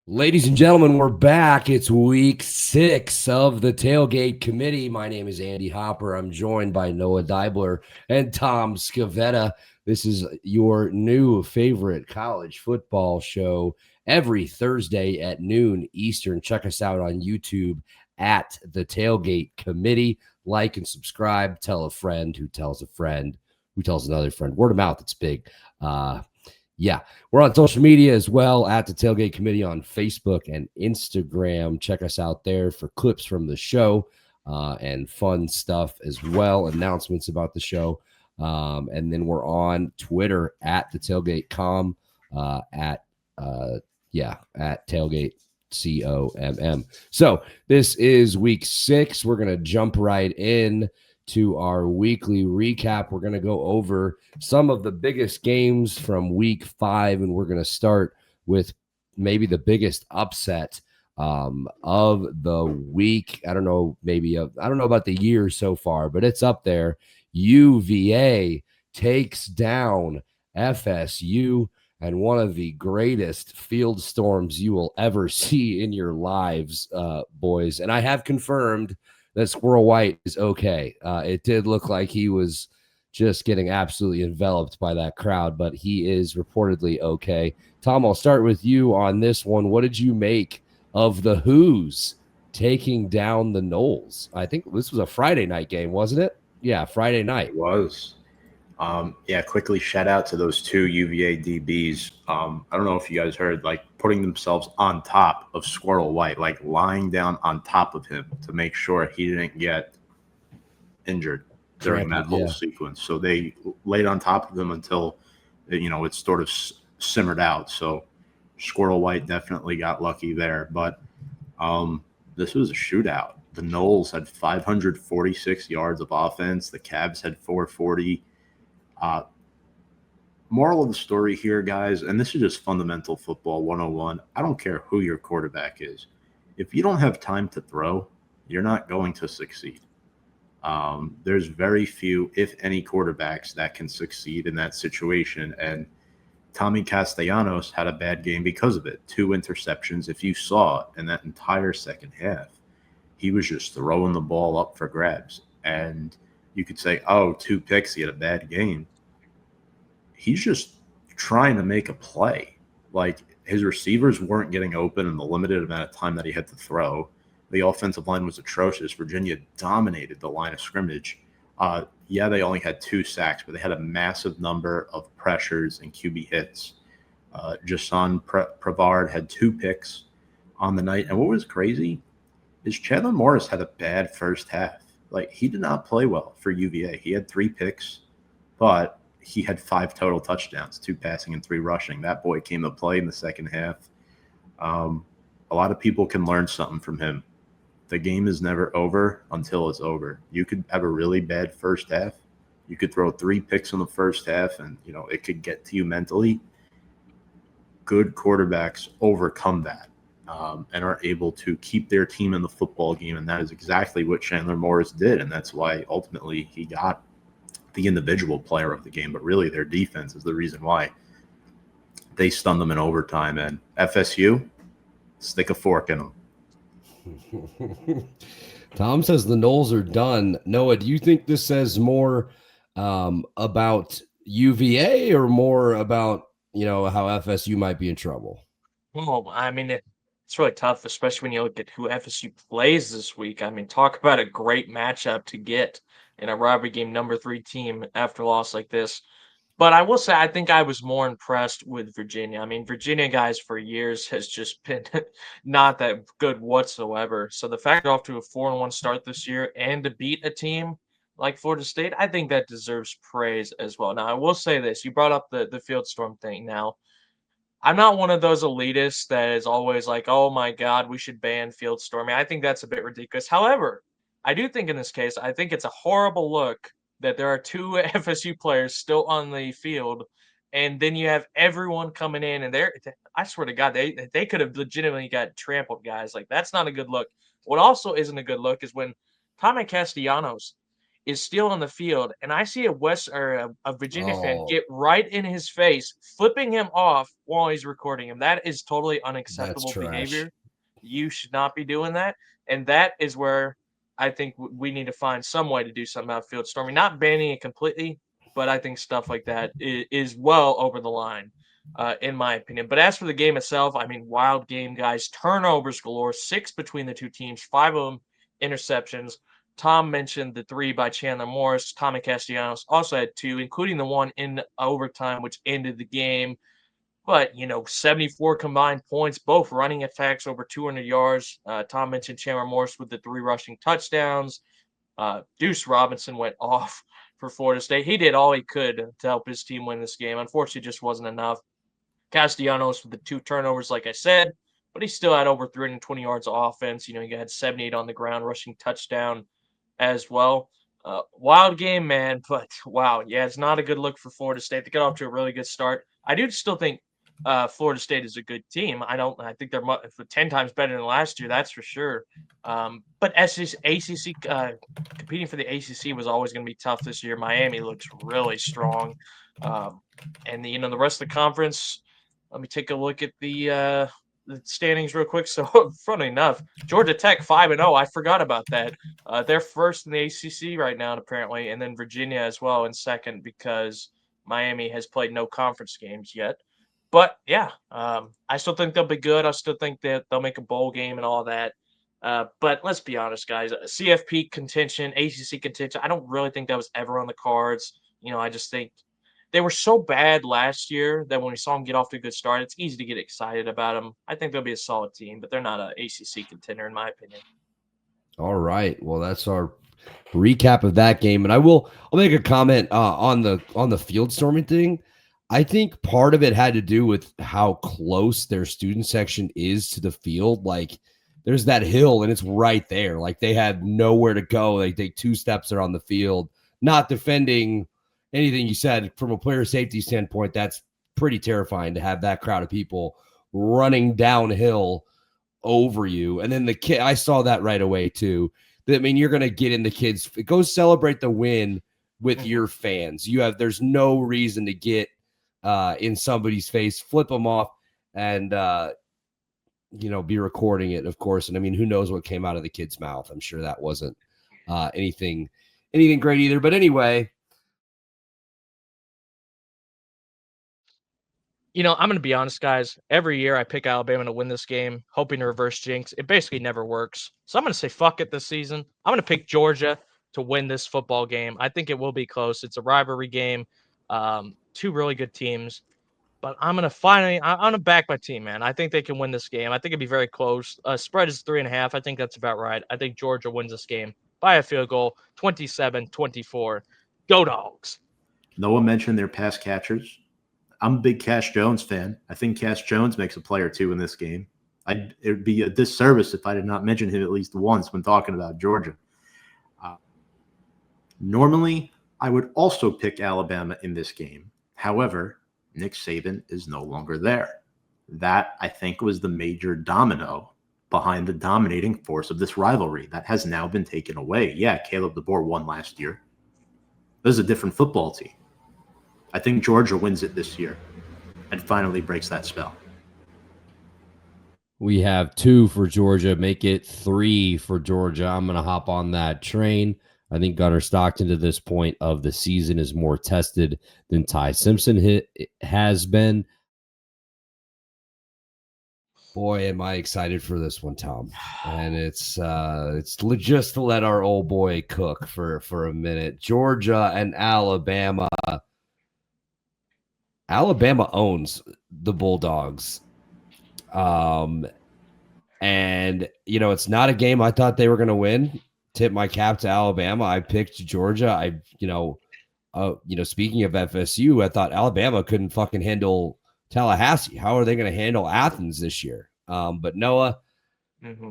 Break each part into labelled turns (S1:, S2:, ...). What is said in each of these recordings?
S1: Ladies and gentlemen, we're back. It's week 6 of the Tailgate Committee. My name is Andy Hopper. I'm joined by Noah Dibler and Tom Scavetta. This is your new favorite college football show every Thursday at noon Eastern. Check us out on YouTube at the Tailgate Committee. Like and subscribe. Tell a friend who tells a friend who tells another friend. Word of mouth, it's big. Yeah, we're on social media as well at the Tailgate Committee on Facebook and Instagram. Check us out there for clips from the show and fun stuff as well, announcements about the show. And then we're on Twitter at the Tailgate.com at Tailgate COMM. So this is week 6. We're going to jump right in to our weekly recap. We're going to go over some of the biggest games from week 5, and we're going to start with maybe the biggest upset of the week. I don't know about the year so far, but it's up there. UVA takes down FSU, and one of the greatest field storms you will ever see in your lives, boys. And I have confirmed that Squirrel White is okay. It did look like he was just getting absolutely enveloped by that crowd, but he is reportedly okay. Tom, I'll start with you on this one. What did you make of the Who's taking down the Noles? I think this was a Friday night game, wasn't it? Yeah, Friday night.
S2: It was. Quickly shout out to those two UVA DBs. I don't know if you guys heard, like putting themselves on top of Squirrel White, like lying down on top of him to make sure he didn't get injured during that whole sequence. So they laid on top of him until, it sort of simmered out. So Squirrel White definitely got lucky there. But this was a shootout. The Noles had 546 yards of offense. The Cavs had 440. Moral of the story here, guys, and this is just fundamental football 101. I don't care who your quarterback is. If you don't have time to throw, you're not going to succeed. There's very few, if any, quarterbacks that can succeed in that situation. And Tommy Castellanos had a bad game because of it. 2 interceptions. If you saw in that entire second half, he was just throwing the ball up for grabs. And you could say, 2 picks, he had a bad game. He's just trying to make a play. Like, his receivers weren't getting open in the limited amount of time that he had to throw. The offensive line was atrocious. Virginia dominated the line of scrimmage. They only had 2 sacks, but they had a massive number of pressures and QB hits. Jason Prevard had 2 picks on the night. And what was crazy is Chandler Morris had a bad first half. Like, he did not play well for UVA. He had 3 picks, but he had 5 total touchdowns, 2 passing and 3 rushing. That boy came to play in the second half. A lot of people can learn something from him. The game is never over until it's over. You could have a really bad first half. You could throw 3 picks in the first half, and it could get to you mentally. Good quarterbacks overcome that and are able to keep their team in the football game, and that is exactly what Chandler Morris did, and that's why ultimately he got the individual player of the game. But really, their defense is the reason why they stunned them in overtime. And FSU, stick a fork in them.
S1: Tom says the Noles are done. Noah, do you think this says more about UVA or more about, how FSU might be in trouble?
S3: Well, I mean, it's really tough, especially when you look at who FSU plays this week. I mean, talk about a great matchup to get in a rivalry game, number 3 team after a loss like this. But I will say, I think I was more impressed with Virginia. I mean, Virginia, guys, for years has just been not that good whatsoever. So the fact they're off to a 4-1 start this year and to beat a team like Florida State, I think that deserves praise as well. Now, I will say this. You brought up the field storm thing. Now, I'm not one of those elitists that is always like, oh my God, we should ban field storming. I think that's a bit ridiculous. However, I do think in this case, I think it's a horrible look that there are 2 FSU players still on the field, and then you have everyone coming in, and I swear to God, they could have legitimately got trampled, guys. Like, that's not a good look. What also isn't a good look is when Tommy Castellanos is still on the field, and I see a Virginia fan
S1: Oh,
S3: get right in his face, flipping him off while he's recording him. That is totally
S1: that's
S3: unacceptable
S1: trash.
S3: behavior. You should not be doing that, and that is where I think we need to find some way to do something about field storming. Not banning it completely, but I think stuff like that is well over the line, in my opinion. But as for the game itself, I mean, wild game, guys. Turnovers galore, 6 between the two teams, 5 of them interceptions. Tom mentioned the 3 by Chandler Morris. Tommy Castellanos also had 2, including the one in overtime, which ended the game. But, 74 combined points, both running attacks over 200 yards. Tom mentioned Chandler Morris with the 3 rushing touchdowns. Deuce Robinson went off for Florida State. He did all he could to help his team win this game. Unfortunately, just wasn't enough. Castellanos with the 2 turnovers, like I said, but he still had over 320 yards of offense. He had 78 on the ground, rushing touchdown as well. Wild game, man, but wow, yeah, it's not a good look for Florida State. They got off to a really good start. I do still think Florida State is a good team. I think they're 10 times better than last year, that's for sure. But ACC competing for the ACC was always going to be tough this year. Miami looks really strong, and the rest of the conference. Let me take a look at the standings real quick. So, funny enough, Georgia Tech 5-0. I forgot about that. They're first in the ACC right now, apparently, and then Virginia as well in second because Miami has played no conference games yet. But yeah, I still think they'll be good. I still think that they'll make a bowl game and all that. But let's be honest, guys. CFP contention, ACC contention. I don't really think that was ever on the cards. I just think they were so bad last year that when we saw them get off to a good start, it's easy to get excited about them. I think they'll be a solid team, but they're not an ACC contender in my opinion.
S1: All right. Well, that's our recap of that game, and I'll make a comment on the field storming thing. I think part of it had to do with how close their student section is to the field. Like, there's that hill, and it's right there. Like, they had nowhere to go. They take 2 steps, they're on the field. Not defending anything you said from a player safety standpoint. That's pretty terrifying to have that crowd of people running downhill over you. And then the kid, I saw that right away too. I mean, you're going to get in the kids. Go celebrate the win with your fans. There's no reason to get in somebody's face, flip them off, and be recording it, of course. And I mean, who knows what came out of the kid's mouth? I'm sure that wasn't anything great either. But anyway.
S3: I'm going to be honest, guys. Every year I pick Alabama to win this game, hoping to reverse jinx. It basically never works. So I'm going to say fuck it this season. I'm going to pick Georgia to win this football game. I think it will be close. It's a rivalry game. 2 really good teams. But I'm going to back my team, man. I think they can win this game. I think it'd be very close. Spread is 3.5. I think that's about right. I think Georgia wins this game by a field goal, 27-24. Go Dogs.
S2: Noah mentioned their pass catchers. I'm a big Cash Jones fan. I think Cash Jones makes a play or 2 in this game. It would be a disservice if I did not mention him at least once when talking about Georgia. Normally, I would also pick Alabama in this game. However, Nick Saban is no longer there. That, I think, was the major domino behind the dominating force of this rivalry. That has now been taken away. Yeah, Caleb DeBoer won last year. This is a different football team. I think Georgia wins it this year and finally breaks that spell.
S1: We have 2 for Georgia. Make it 3 for Georgia. I'm going to hop on that train. I think Gunnar Stockton to this point of the season is more tested than Ty Simpson has been. Boy, am I excited for this one, Tom. And it's just to let our old boy cook for a minute. Georgia and Alabama. Alabama owns the Bulldogs. And it's not a game I thought they were going to win. Tip my cap to Alabama. I picked Georgia. Speaking of FSU, I thought Alabama couldn't fucking handle Tallahassee. How are they going to handle Athens this year? But Noah,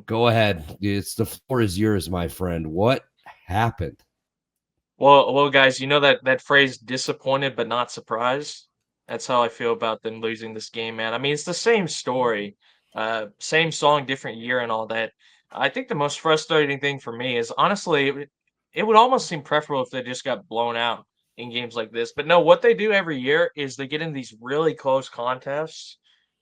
S1: go ahead. The floor is yours, my friend. What happened?
S3: Well, guys, that phrase "disappointed but not surprised." That's how I feel about them losing this game, man. I mean, it's the same story, same song, different year, and all that. I think the most frustrating thing for me is honestly, it would almost seem preferable if they just got blown out in games like this. But no, what they do every year is they get in these really close contests.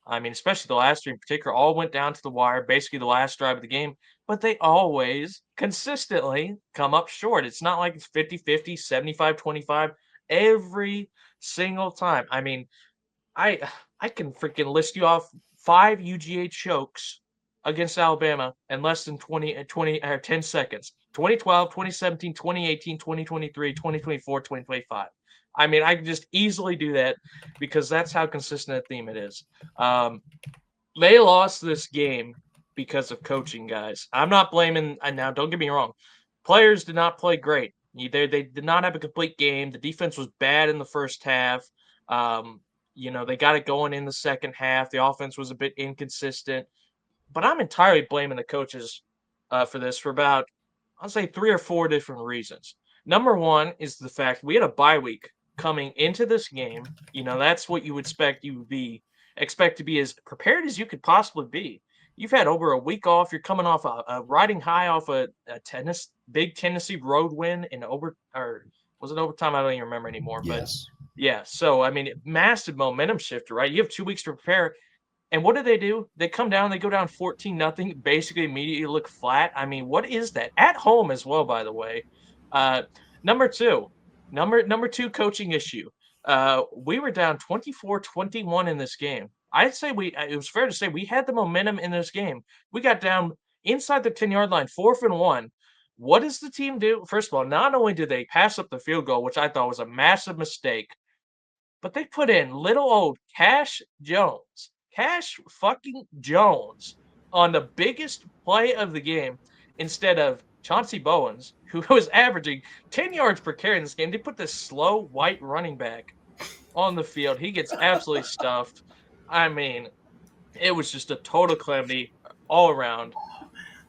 S3: I mean, especially the last three in particular, all went down to the wire, basically the last drive of the game, but they always consistently come up short. It's not like it's 50-50, 75-25 every single time. I mean, I I can freaking list you off 5 UGA chokes against Alabama in less than 20 or 10 seconds. 2012, 2017, 2018, 2023, 2024, 2025. I mean, I can just easily do that because that's how consistent a theme it is. They lost this game because of coaching, guys. I'm not blaming. Now, don't get me wrong. Players did not play great. They did not have a complete game. The defense was bad in the first half. Um, they got it going in the second half. The offense was a bit inconsistent. But I'm entirely blaming the coaches for this for about, I'll say, 3 or 4 different reasons. Number one is the fact we had a bye week coming into this game. That's what you would expect to be as prepared as you could possibly be. You've had over a week off. You're coming off a riding high off a big Tennessee road win or was it overtime? I don't even remember anymore.
S1: Yes.
S3: But yeah, so I mean, massive momentum shifter, right? You have 2 weeks to prepare. And what do? They come down, they go down 14-0, basically immediately look flat. I mean, what is that? At home as well, by the way. Number two coaching issue. We were down 24-21 in this game. I'd say it was fair to say we had the momentum in this game. We got down inside the 10-yard line, 4th and 1. What does the team do? First of all, not only did they pass up the field goal, which I thought was a massive mistake, but they put in little old Cash fucking Jones on the biggest play of the game instead of Chauncey Bowens, who was averaging 10 yards per carry in this game. They put this slow white running back on the field. He gets absolutely stuffed. I mean, it was just a total calamity all around.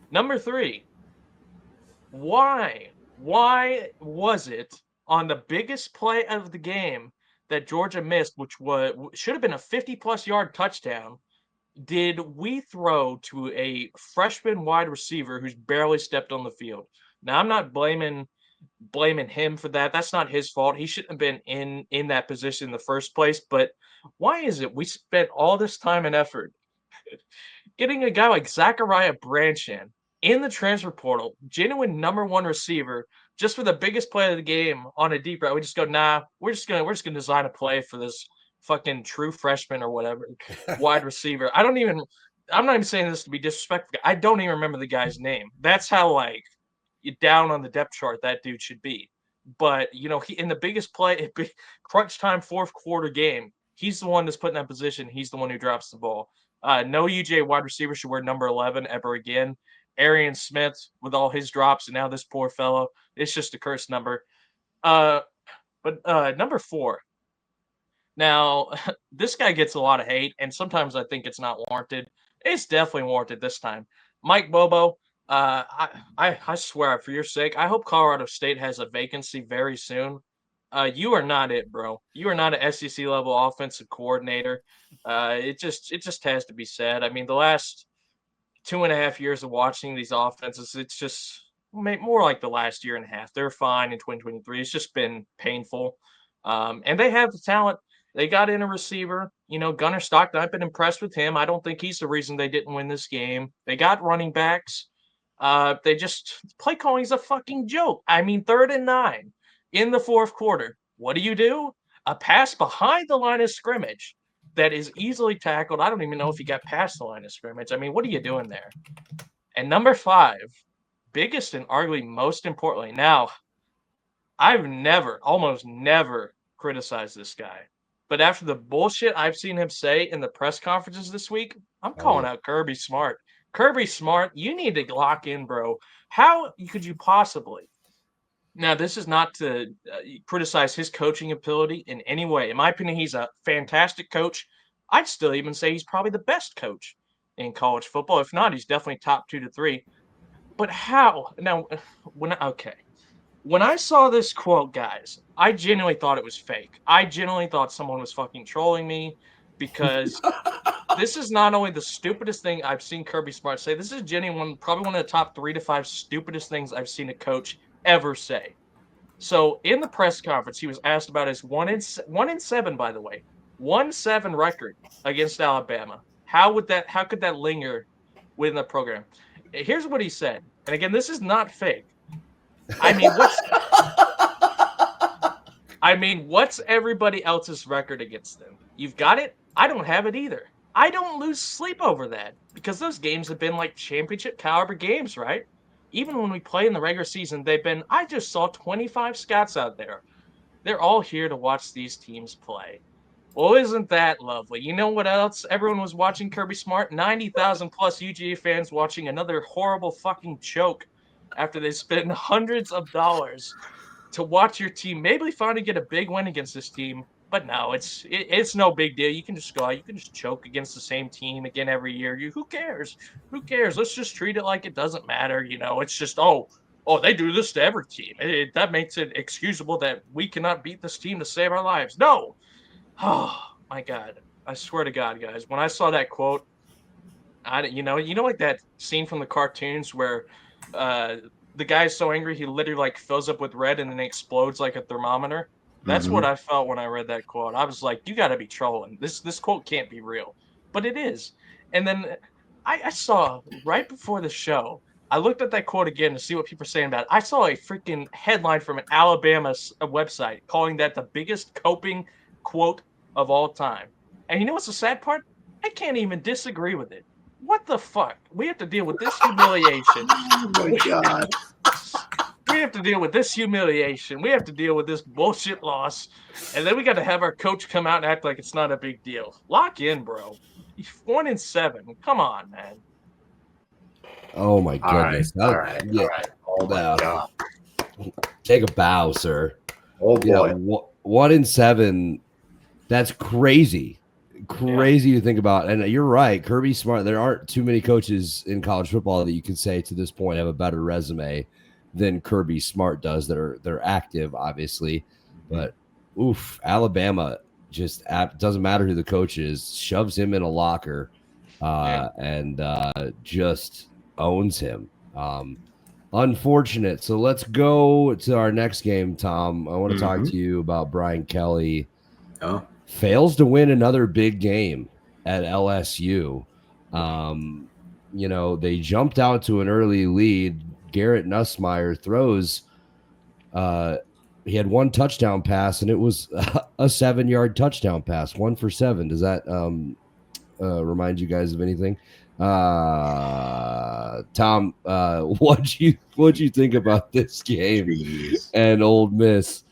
S3: Number 3, why was it on the biggest play of the game that Georgia missed, which should have been a 50-plus yard touchdown, did we throw to a freshman wide receiver who's barely stepped on the field? Now, I'm not blaming him for that. That's not his fault. He shouldn't have been in that position in the first place. But why is it we spent all this time and effort getting a guy like Zachariah Branchen in the transfer portal, genuine number 1 receiver, just for the biggest play of the game on a deep route? We just go, nah, we're just gonna design a play for this fucking true freshman or whatever wide receiver. I'm not even saying this to be disrespectful. I don't even remember the guy's name. That's how down on the depth chart that dude should be. But he in the biggest play, crunch time 4th quarter game, he's the one that's put in that position. He's the one who drops the ball. No UJ wide receiver should wear number 11 ever again. Arian Smith with all his drops, and now this poor fellow. It's just a cursed number. But number 4. Now, this guy gets a lot of hate, and sometimes I think it's not warranted. It's definitely warranted this time. Mike Bobo, I swear, for your sake, I hope Colorado State has a vacancy very soon. You are not it, bro. You are not an SEC level offensive coordinator. It just has to be said. I mean, the last 2.5 years of watching these offenses, it's just more like the last year and a half. They're fine in 2023. It's just been painful. And they have the talent. They got in a receiver, Gunnar Stockton. I've been impressed with him. I don't think he's the reason they didn't win this game. They got running backs. They just play calling is a fucking joke. I mean, 3rd and 9 in the 4th quarter. What do? A pass behind the line of scrimmage that is easily tackled. I don't even know if he got past the line of scrimmage. I mean, what are you doing there? And number 5, biggest and arguably most importantly. Now, I've almost never criticized this guy. But after the bullshit I've seen him say in the press conferences this week, I'm calling out Kirby Smart. Kirby Smart, you need to lock in, bro. How could you possibly? Now, this is not to criticize his coaching ability in any way. In my opinion, he's a fantastic coach. I'd still even say he's probably the best coach in college football. If not, he's definitely top 2 to 3. But how? Now, when I saw this quote, guys, I genuinely thought it was fake. I genuinely thought someone was fucking trolling me because this is not only the stupidest thing I've seen Kirby Smart say, this is genuinely probably one of the top 3 to 5 stupidest things I've seen a coach ever say. So in the press conference, he was asked about his 1-7, by the way, 1-7 record against Alabama. How could that linger within the program? Here's what he said. And again, this is not fake. I mean, what's everybody else's record against them? You've got it? I don't have it either. I don't lose sleep over that because those games have been like championship caliber games, right? Even when we play in the regular season, I just saw 25 scouts out there. They're all here to watch these teams play. Well, isn't that lovely? You know what else? Everyone was watching Kirby Smart. 90,000 plus UGA fans watching another horrible fucking choke after they spent hundreds of dollars to watch your team maybe finally get a big win against this team. But no, it's no big deal. You can just go out, you can just choke against the same team again every year. Who cares? Who cares? Let's just treat it like it doesn't matter. It's just they do this to every team. That makes it excusable that we cannot beat this team to save our lives. No. Oh my God. I swear to God, guys, when I saw that quote, like that scene from the cartoons where the guy's so angry he literally like fills up with red and then explodes like a thermometer. That's what I felt when I read that quote. I was like, you got to be trolling. This quote can't be real, but it is. And then I saw right before the show, I looked at that quote again to see what people are saying about it. I saw a freaking headline from an Alabama website calling that the biggest coping quote of all time. And you know what's the sad part? I can't even disagree with it. What the fuck? We have to deal with this humiliation.
S2: Oh my God.
S3: We have to deal with this humiliation. We have to deal with this bullshit loss. And then we got to have our coach come out and act like it's not a big deal. Lock in, bro. 1-7. Come on, man.
S1: Oh my goodness.
S2: All right.
S1: Hold down. Take a bow, sir.
S2: Oh boy.
S1: 1-7. That's crazy. Crazy to think about. And you're right, Kirby Smart. There aren't too many coaches in college football that you can say to this point have a better resume than Kirby Smart does. They're active, obviously, but Alabama just doesn't matter who the coach is, shoves him in a locker and just owns him. Unfortunate. So let's go to our next game, Tom. I want to talk to you about Brian Kelly.
S2: Oh.
S1: Fails to win another big game at LSU. They jumped out to an early lead. Garrett Nussmeier throws. He had one touchdown pass, and it was a 7-yard touchdown pass, 1 for 7. Does that remind you guys of anything? Tom, what'd you think about this game?
S2: Jeez.
S1: And Ole Miss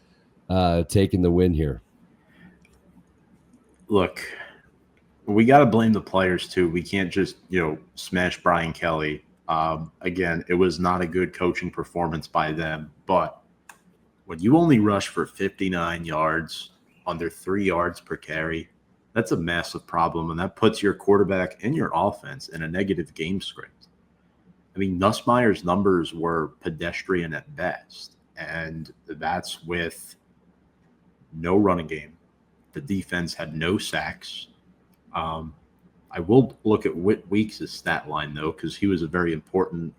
S1: taking the win here?
S2: Look, we got to blame the players too. We can't just, smash Brian Kelly. Again, it was not a good coaching performance by them. But when you only rush for 59 yards, under 3 yards per carry, that's a massive problem. And that puts your quarterback and your offense in a negative game script. I mean, Nussmeier's numbers were pedestrian at best. And that's with no running game. The defense had no sacks. I will look at Whit Weeks' stat line, though, because he was a very important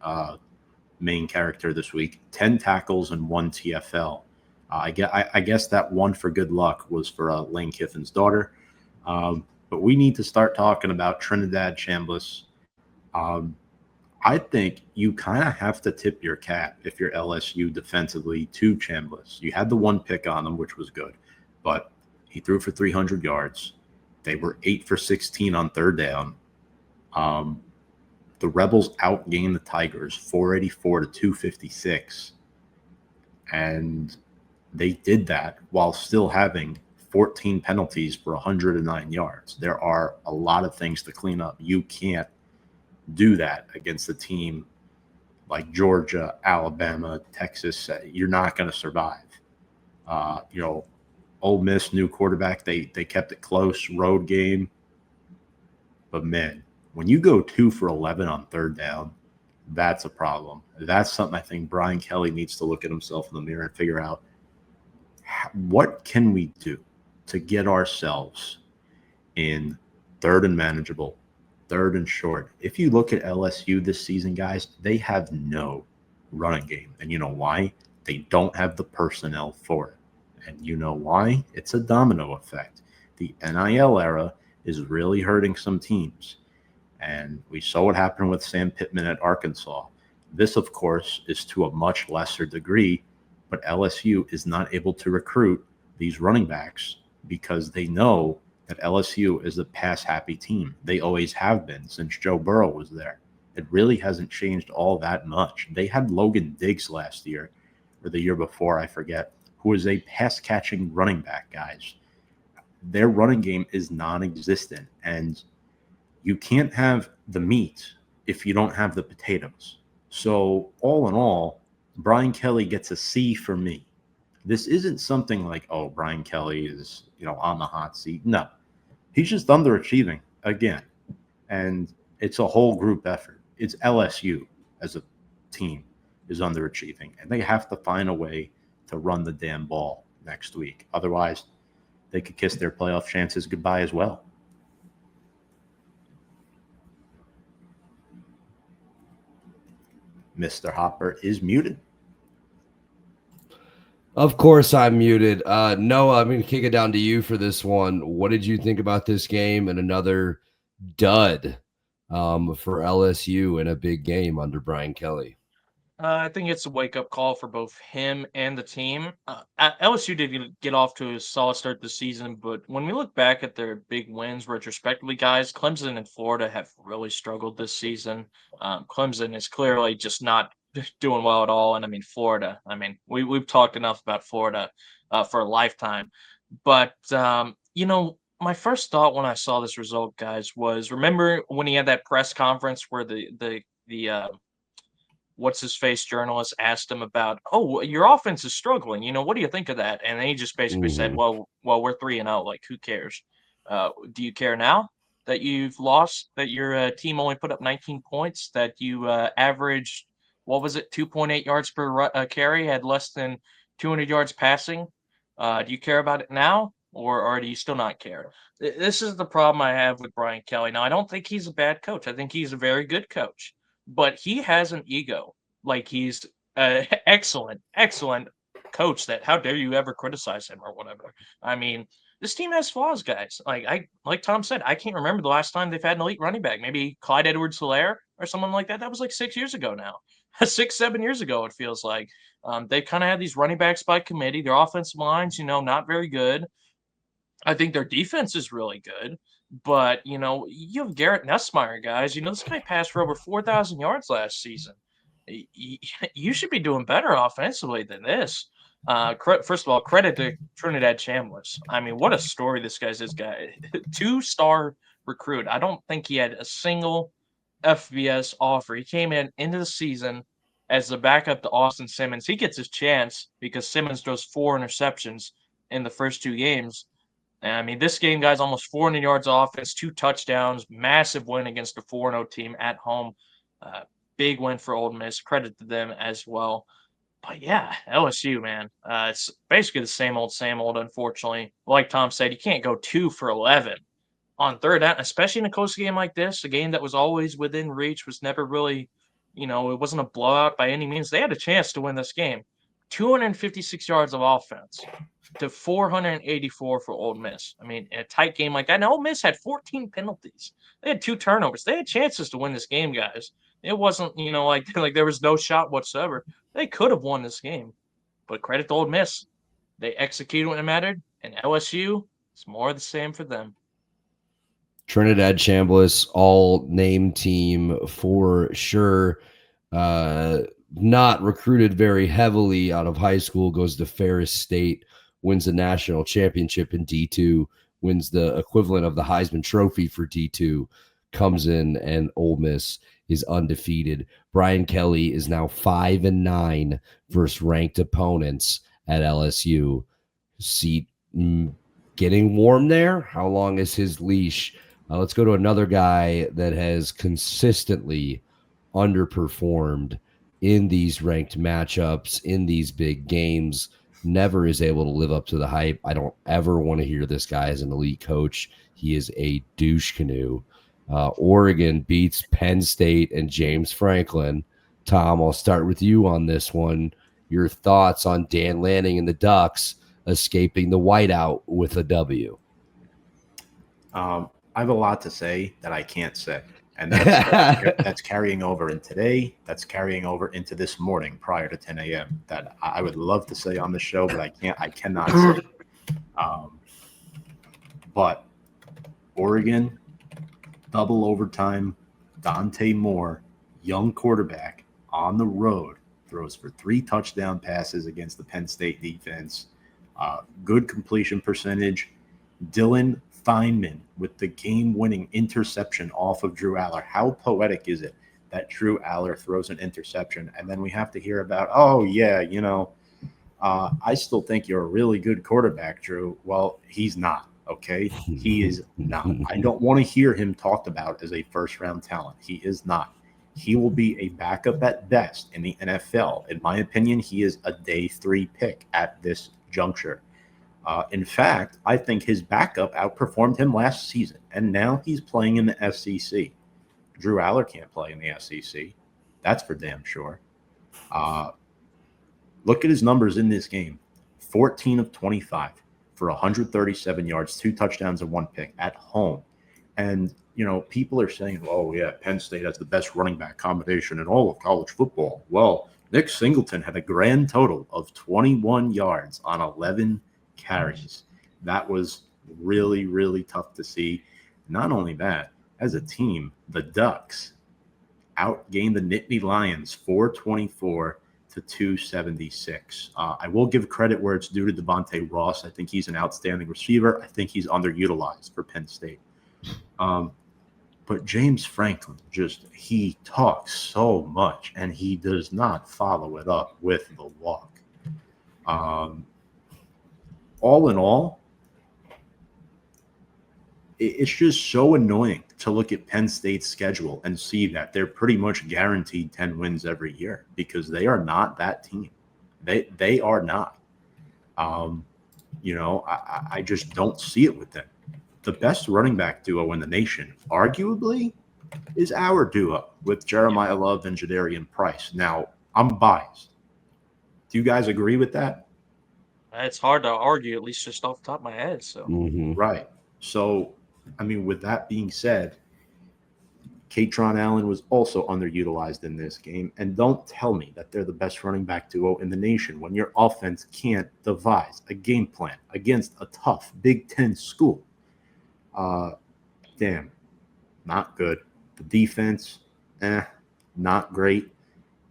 S2: main character this week. 10 tackles and 1 TFL. I guess that one for good luck was for Lane Kiffin's daughter. But we need to start talking about Trinidad Chambliss. I think you kind of have to tip your cap if you're LSU defensively to Chambliss. You had the one pick on him, which was good. But he threw for 300 yards. They were 8 for 16 on third down. The Rebels outgained the Tigers 484 to 256. And they did that while still having 14 penalties for 109 yards. There are a lot of things to clean up. You can't do that against a team like Georgia, Alabama, Texas. You're not going to survive. Ole Miss, new quarterback, they kept it close, road game. But, man, when you go 2 for 11 on third down, that's a problem. That's something I think Brian Kelly needs to look at himself in the mirror and figure out, what can we do to get ourselves in third and manageable, third and short. If you look at LSU this season, guys, they have no running game. And you know why? They don't have the personnel for it. And you know why? It's a domino effect. The NIL era is really hurting some teams. And we saw what happened with Sam Pittman at Arkansas. This, of course, is to a much lesser degree, but LSU is not able to recruit these running backs because they know that LSU is a pass-happy team. They always have been since Joe Burrow was there. It really hasn't changed all that much. They had Logan Diggs last year, or the year before, I forget, who was a pass-catching running back, guys. Their running game is non-existent, and you can't have the meat if you don't have the potatoes. So all in all, Brian Kelly gets a C for me. This isn't something like, oh, Brian Kelly is, on the hot seat. No, he's just underachieving again. And it's a whole group effort. It's LSU as a team is underachieving, and they have to find a way to run the damn ball next week. Otherwise, they could kiss their playoff chances goodbye as well. Mr. Hopper is muted.
S1: Of course I'm muted. Noah, I'm going to kick it down to you for this one. What did you think about this game and another dud for LSU in a big game under Brian Kelly?
S3: I think it's a wake-up call for both him and the team. LSU did get off to a solid start this season, but when we look back at their big wins retrospectively, guys, Clemson and Florida have really struggled this season. Clemson is clearly just not doing well at all, and Florida. We've talked enough about Florida for a lifetime, but my first thought when I saw this result, guys, was remember when he had that press conference where the what's his face journalist asked him about, oh, your offense is struggling. What do you think of that? And then he just basically said, well, we're 3-0. Like, who cares? Do you care now that you've lost, that your team only put up 19 points, that you averaged, 2.8 yards per carry, had less than 200 yards passing? Do you care about it now, or do you still not care? This is the problem I have with Brian Kelly. Now, I don't think he's a bad coach. I think he's a very good coach. But he has an ego. Like, he's an excellent coach that how dare you ever criticize him or whatever. This team has flaws, guys. Like Tom said, I can't remember the last time they've had an elite running back. Maybe Clyde Edwards-Helaire or someone like that. That was like 6 years ago now. 6-7 years ago, it feels like. They kind of had these running backs by committee. Their offensive lines, not very good. I think their defense is really good. But, you have Garrett Nussmeier, guys. This guy passed for over 4,000 yards last season. You should be doing better offensively than this. First of all, credit to Trinidad Chambliss. What a story this guy's this guy. 2-star recruit. I don't think he had a single FBS offer. He came into the season as the backup to Austin Simmons. He gets his chance because Simmons throws 4 interceptions in the first 2 games. This game, guys, almost 400 yards offense, 2 touchdowns, massive win against a 4-0 team at home. Big win for Ole Miss. Credit to them as well. But yeah, LSU, man, it's basically the same old, unfortunately. Like Tom said, you can't go 2 for 11 on third down, especially in a close game like this, a game that was always within reach, was never really, it wasn't a blowout by any means. They had a chance to win this game. 256 yards of offense to 484 for Ole Miss. In a tight game like that. And Ole Miss had 14 penalties. They had 2 turnovers. They had chances to win this game, guys. It wasn't, like there was no shot whatsoever. They could have won this game. But credit to Ole Miss. They executed when it mattered. And LSU, it's more of the same for them.
S1: Trinidad Chambliss, all-name team for sure. Not recruited very heavily out of high school, goes to Ferris State, wins the national championship in D2, wins the equivalent of the Heisman Trophy for D2, comes in, and Ole Miss is undefeated. Brian Kelly is now 5-9 versus ranked opponents at LSU. Seat getting warm there. How long is his leash? Let's go to another guy that has consistently underperformed in these ranked matchups, in these big games, never is able to live up to the hype. I don't ever want to hear this guy as an elite coach. He is a douche canoe. Oregon beats Penn State and James Franklin. Tom, I'll start with you on this one. your thoughts on Dan Lanning and the Ducks escaping the whiteout with a W.
S2: I have a lot to say that I can't say. And that's carrying over in today. That's carrying over into this morning prior to 10 a.m. that I would love to say on the show, but I cannot say. But Oregon, double overtime, Dante Moore, young quarterback on the road, throws for 3 touchdown passes against the Penn State defense. Good completion percentage. Dylan Feynman with the game-winning interception off of Drew Aller. How poetic is it that Drew Aller throws an interception, and then we have to hear about, oh, yeah, I still think you're a really good quarterback, Drew. Well, he's not, okay? He is not. I don't want to hear him talked about as a first-round talent. He is not. He will be a backup at best in the NFL. In my opinion, he is a day 3 pick at this juncture. In fact, I think his backup outperformed him last season, and now he's playing in the SEC. Drew Aller can't play in the SEC. That's for damn sure. Look at his numbers in this game. 14 of 25 for 137 yards, 2 touchdowns, and 1 pick at home. And, people are saying, oh, yeah, Penn State has the best running back combination in all of college football. Well, Nick Singleton had a grand total of 21 yards on 11 carries. That was really, really tough to see. Not only that, as a team, the Ducks outgained the Nittany Lions 424 to 276. I will give credit where it's due to Devontae Ross. I think he's an outstanding receiver. I think he's underutilized for Penn State. But James Franklin, he talks so much, and he does not follow it up with the walk. All in all, it's just so annoying to look at Penn State's schedule and see that they're pretty much guaranteed 10 wins every year, because they are not that team. They are not. I just don't see it with them. The best running back duo in the nation, arguably, is our duo with Jeremiah Love and Jadarian Price. Now, I'm biased. Do you guys agree with that?
S3: It's hard to argue, at least just off the top of my head. So
S2: Right. So, with that being said, Katron Allen was also underutilized in this game. And don't tell me that they're the best running back duo in the nation when your offense can't devise a game plan against a tough Big Ten school. Damn, not good. The defense, not great.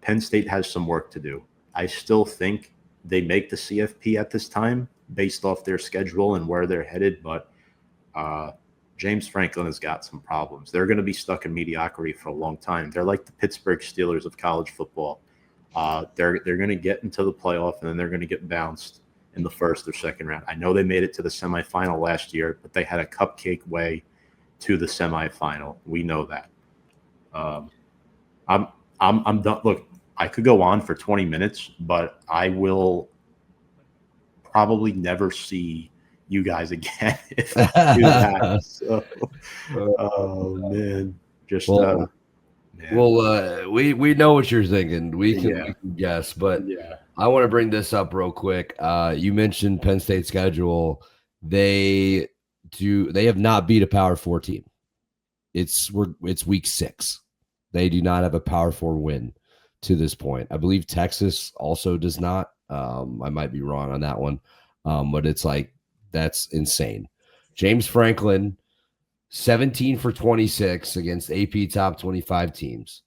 S2: Penn State has some work to do. I still think they make the CFP at this time based off their schedule and where they're headed, but James Franklin has got some problems. They're going to be stuck in mediocrity for a long time. They're like the Pittsburgh Steelers of college football. They're going to get into the playoff, and then they're going to get bounced in the first or second round. I know they made it to the semifinal last year, but they had a cupcake way to the semifinal. We know that. I'm done. Look, I could go on for 20 minutes, but I will probably never see you guys again if I do that. So, oh man,
S1: we know what you're thinking. We can guess, but
S2: yeah.
S1: I want to bring this up real quick. You mentioned Penn State's schedule. They have not beat a Power 4 team. It's week 6. They do not have a Power 4 win to this point. I believe Texas also does not. I might be wrong on that one, but it's like, that's insane. James Franklin, 17 for 26 against AP top 25 teams,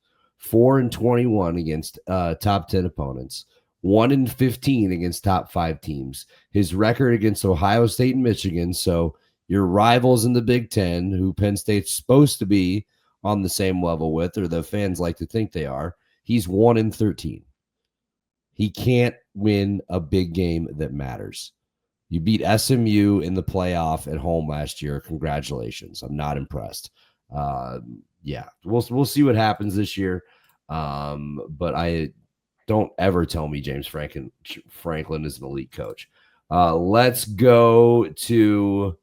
S1: 4-21 against top 10 opponents, 1-15 against top 5 teams. His record against Ohio State and Michigan, so your rivals in the Big Ten, who Penn State's supposed to be on the same level with, or the fans like to think they are, he's 1-13. He can't win a big game that matters. You beat SMU in the playoff at home last year. Congratulations. I'm not impressed. We'll see what happens this year. But I don't ever tell me James Franklin is an elite coach. Let's go to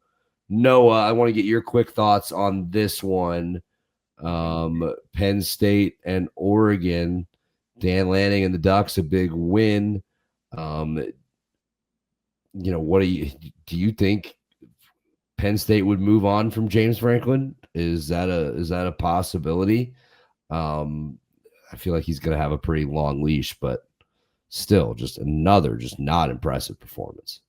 S1: Noah. I want to get your quick thoughts on this one. Penn State and Oregon. Dan Lanning and the Ducks, a big win. What do you think Penn State would move on from James Franklin? Is that a possibility? I feel like he's going to have a pretty long leash, but still, just another just not impressive performance.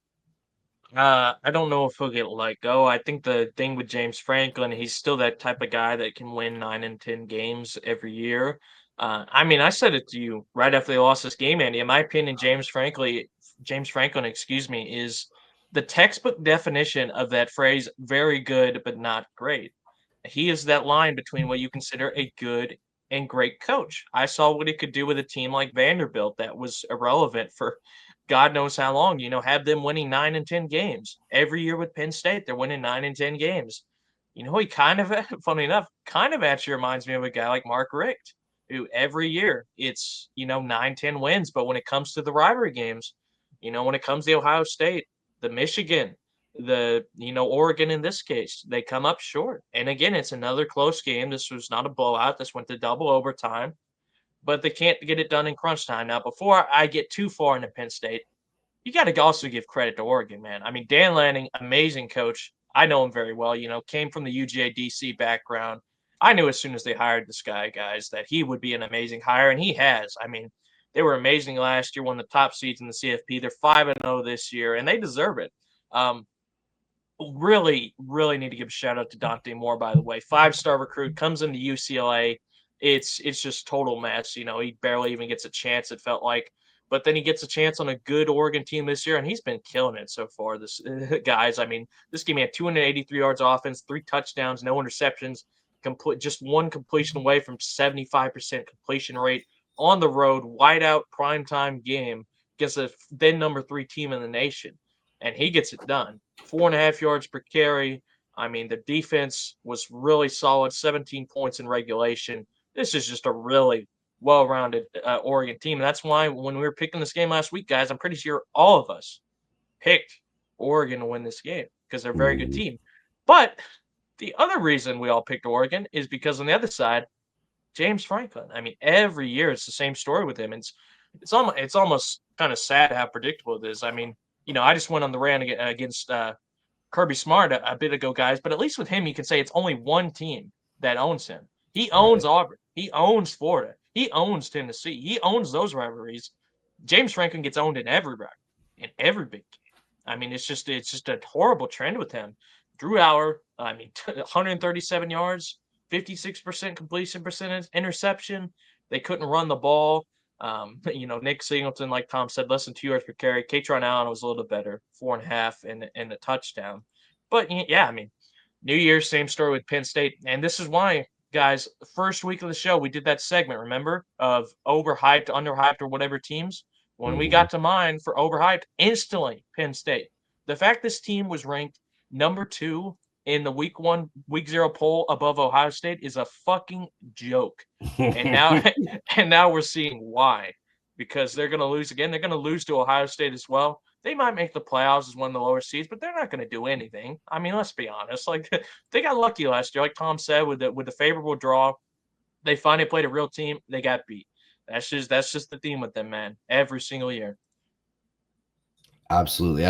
S3: I don't know if he'll get let go. I think the thing with James Franklin, he's still that type of guy that can win 9 and 10 games every year. I mean, I said it to you right after they lost this game, Andy. In my opinion, James Franklin, excuse me, is the textbook definition of that phrase, very good but not great. He is that line between what you consider a good and great coach. I saw what he could do with a team like Vanderbilt that was irrelevant for God knows how long, have them winning 9 and 10 games. Every year with Penn State, they're winning 9 and 10 games. He kind of, funny enough, kind of actually reminds me of a guy like Mark Richt, who every year it's, 9, 10 wins. But when it comes to the rivalry games, when it comes to Ohio State, the Michigan, Oregon in this case, they come up short. And again, it's another close game. This was not a blowout. This went to double overtime, but they can't get it done in crunch time. Now, before I get too far into Penn State, you got to also give credit to Oregon, man. I mean, Dan Lanning, amazing coach. I know him very well. Came from the UGA-DC background. I knew as soon as they hired this guys, that he would be an amazing hire, and he has. I mean, they were amazing last year, won the top seeds in the CFP. They're 5-0 this year, and they deserve it. Really, really need to give a shout out to Dante Moore, by the way. 5-star recruit, comes into UCLA. It's just total mess. He barely even gets a chance, it felt like. But then he gets a chance on a good Oregon team this year, and he's been killing it so far. This guys, I mean, this game he had 283 yards offense, 3 touchdowns, no interceptions, just one completion away from 75% completion rate on the road, whiteout primetime game against the then number 3 team in the nation, and he gets it done. 4.5 yards per carry. I mean, the defense was really solid, 17 points in regulation. This is just a really well-rounded Oregon team. And that's why when we were picking this game last week, guys, I'm pretty sure all of us picked Oregon to win this game because they're a very good team. But the other reason we all picked Oregon is because on the other side, James Franklin. I mean, every year it's the same story with him. And it's almost kind of sad how predictable it is. I mean, I just went on the rant against Kirby Smart a bit ago, guys, but at least with him, you can say it's only one team that owns him. He owns Auburn. He owns Florida. He owns Tennessee. He owns those rivalries. James Franklin gets owned in every rivalry, in every big game. I mean, it's just a horrible trend with him. Drew Aller, 137 yards, 56% completion percentage, interception. They couldn't run the ball. Nick Singleton, like Tom said, less than 2 yards per carry. Katron Allen was a little better, 4.5 and a touchdown. But yeah, I mean, New Year's, same story with Penn State. And this is why, guys, first week of the show, we did that segment, remember, of overhyped, underhyped, or whatever teams. When we got to mine for overhyped, instantly Penn State. The fact this team was ranked number 2 in the week 0 poll above Ohio State is a fucking joke. And now we're seeing why. Because they're going to lose again. They're going to lose to Ohio State as well. They might make the playoffs as one of the lower seeds, but they're not going to do anything. I mean, let's be honest. Like, they got lucky last year, like Tom said, with the favorable draw. They finally played a real team. They got beat. That's just the theme with them, man. Every single year.
S1: Absolutely.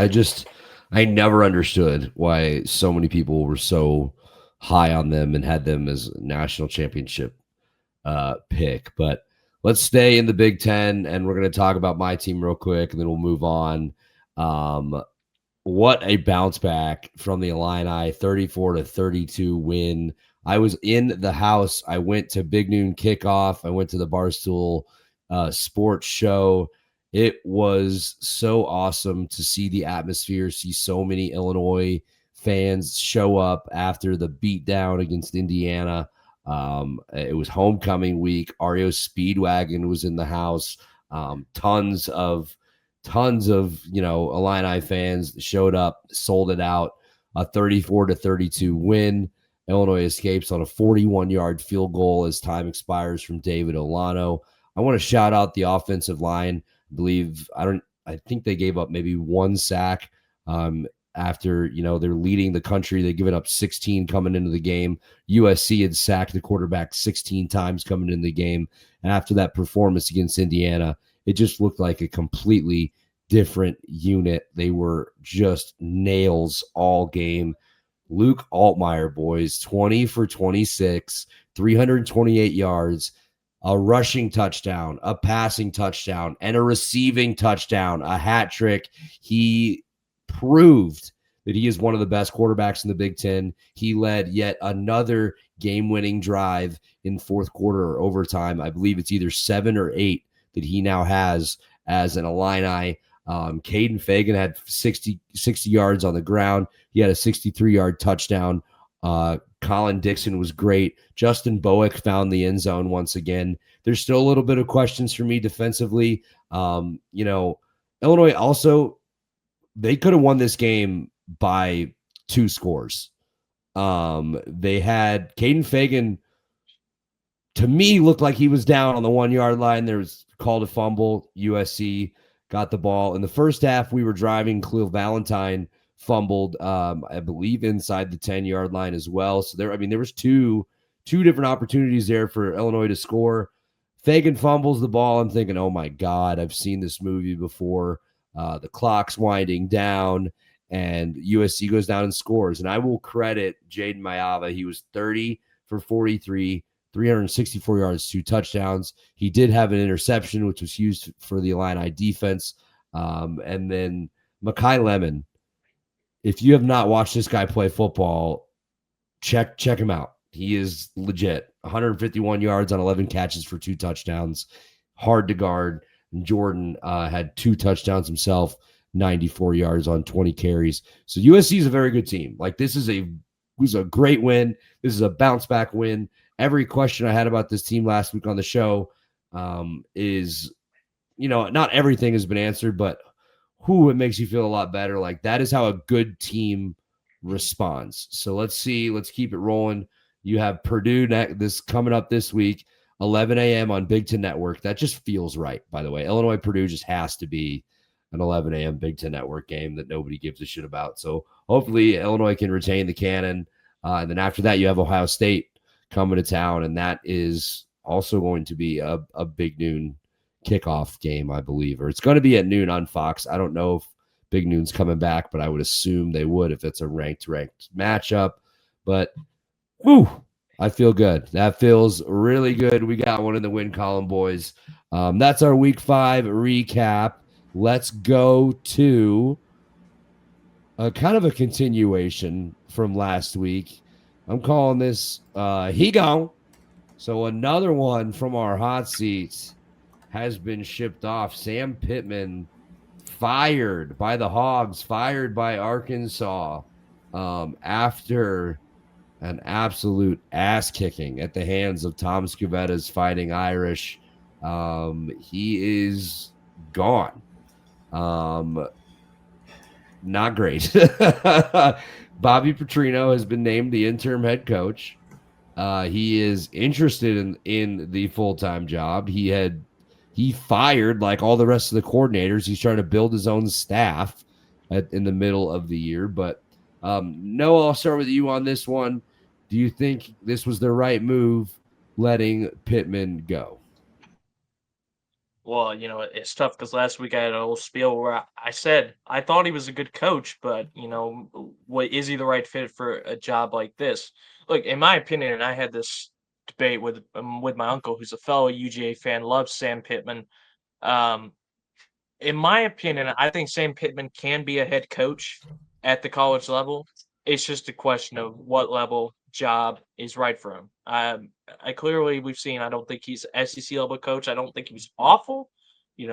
S1: I never understood why so many people were so high on them and had them as a national championship pick. But let's stay in the Big Ten, and we're going to talk about my team real quick, and then we'll move on. What a bounce back from the Illini, 34-32 win. I was in the house. I went to Big Noon Kickoff. I went to the Barstool Sports Show. It was so awesome to see the atmosphere, see so many Illinois fans show up after the beatdown against Indiana. It was homecoming week. REO Speedwagon was in the house. Tons of Illini fans showed up, sold it out. A 34-32 win. Illinois escapes on a 41-yard field goal as time expires from David Olano. I want to shout out the offensive line. I think they gave up maybe 1 sack after, they're leading the country. They've given up 16 coming into the game. USC had sacked the quarterback 16 times coming into the game. And after that performance against Indiana, it just looked like a completely different unit. They were just nails all game. Luke Altmaier, boys, 20 for 26, 328 yards, a rushing touchdown, a passing touchdown, and a receiving touchdown, a hat trick. He proved that he is one of the best quarterbacks in the Big Ten. He led yet another game-winning drive in fourth quarter or overtime. I believe it's either 7 or 8 that he now has as an Illini. Caden Fagan had 60 yards on the ground. He had a 63-yard touchdown. Colin Dixon was great. Justin Bowick found the end zone once again. There's still a little bit of questions for me defensively. Illinois also, they could have won this game by 2 scores. They had Caden Fagan, to me, looked like he was down on the 1-yard line. There was called a fumble. USC got the ball. In the first half, we were driving. Khalil Valentine fumbled, I believe, inside the 10-yard line as well. So there was two different opportunities there for Illinois to score. Fagan fumbles the ball. I'm thinking, oh my God, I've seen this movie before. The clock's winding down, and USC goes down and scores. And I will credit Jaden Mayava. He was 30 for 43, 364 yards, 2 touchdowns. He did have an interception, which was used for the Illini defense. And then Mekhi Lemon, if you have not watched this guy play football, check him out. He is legit. 151 yards on 11 catches for 2 touchdowns. Hard to guard. And Jordan had 2 touchdowns himself, 94 yards on 20 carries. So USC is a very good team. Like, this is a great win. This is a bounce back win. Every question I had about this team last week on the show is, not everything has been answered, but it makes you feel a lot better. Like, that is how a good team responds. So let's see. Let's keep it rolling. You have Purdue this coming up this week, 11 a.m. on Big Ten Network. That just feels right, by the way. Illinois-Purdue just has to be an 11 a.m. Big Ten Network game that nobody gives a shit about. So hopefully Illinois can retain the cannon. And then after that, you have Ohio State coming to town, and that is also going to be a big noon kickoff game, I believe. Or it's going to be at noon on Fox. I don't know if Big Noon's coming back, but I would assume they would if it's a ranked matchup. But I feel good. That feels really good. We got one in the win column, boys. That's our week 5 recap. Let's go to a kind of a continuation from last week. I'm calling this He Gone. So another one from our hot seats has been shipped off. Sam Pittman fired by the Hogs, fired by Arkansas after an absolute ass kicking at the hands of Tom Scuvetta's Fighting Irish. He is gone. Not great. Bobby Petrino has been named the interim head coach. He is interested in the full-time job. He fired like all the rest of the coordinators. He's trying to build his own staff in the middle of the year. But Noah, I'll start with you on this one. Do you think this was the right move, letting Pittman go?
S3: Well, it's tough because last week I had a whole spiel where I said I thought he was a good coach, but what is he the right fit for a job like this? Look, in my opinion, and I had this debate with my uncle, who's a fellow UGA fan, loves Sam Pittman. In my opinion, I think Sam Pittman can be a head coach at the college level. It's just a question of what level job is right for him. I clearly, we've seen, I don't think he's SEC level coach. I don't think he was awful. He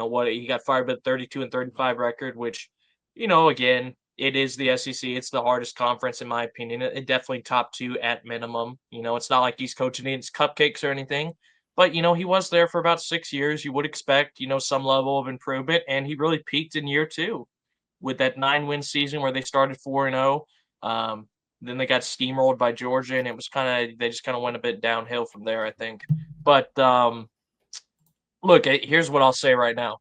S3: got fired with 32-35 record, which, again, it is the SEC. It's the hardest conference in my opinion. It definitely top 2 at minimum. It's not like he's coaching against cupcakes or anything. But, he was there for about 6 years. You would expect, some level of improvement. And he really peaked in year 2 with that 9-win season where they started 4-0. Then they got steamrolled by Georgia, and it was they just kind of went a bit downhill from there, I think. But look, here's what I'll say right now.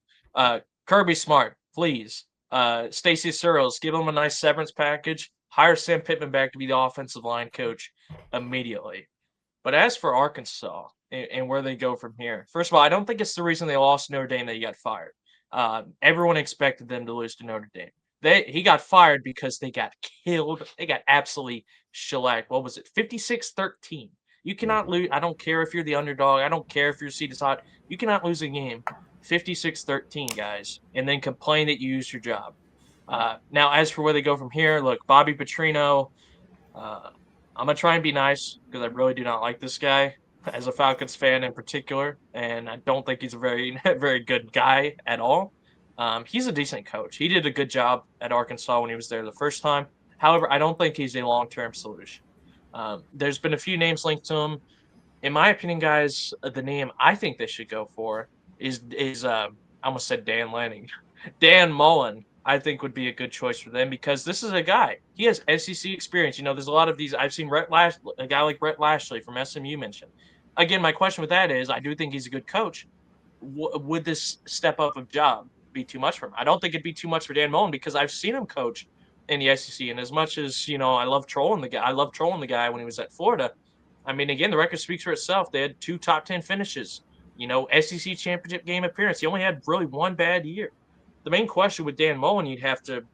S3: Kirby Smart, please. Stacey Searles, give him a nice severance package. Hire Sam Pittman back to be the offensive line coach immediately. But as for Arkansas and where they go from here, first of all, I don't think it's the reason they lost Notre Dame that he got fired. Everyone expected them to lose to Notre Dame. He got fired because they got killed. They got absolutely shellacked. What was it? 56-13. You cannot lose. I don't care if you're the underdog. I don't care if your seat is hot. You cannot lose a game 56-13, guys, and then complain that you used your job. Now, as for where they go from here, look, Bobby Petrino, I'm going to try and be nice because I really do not like this guy as a Falcons fan in particular, and I don't think he's a very, very good guy at all. He's a decent coach. He did a good job at Arkansas when he was there the first time. However, I don't think he's a long-term solution. There's been a few names linked to him. In my opinion, guys, the name I think they should go for is I almost said Dan Lanning, Dan Mullen. I think would be a good choice for them because this is a guy. He has SEC experience. There's a lot of these. I've seen a guy like Brett Lashley from SMU mentioned. Again, my question with that is, I do think he's a good coach. Would this step up of job be too much for him? I don't think it'd be too much for Dan Mullen because I've seen him coach in the SEC, and as much as I love trolling the guy. I love trolling the guy when he was at Florida. I mean, again, the record speaks for itself. They had 2 top 10 finishes. SEC championship game appearance. He only had really one bad year. The main question with Dan Mullen you'd have to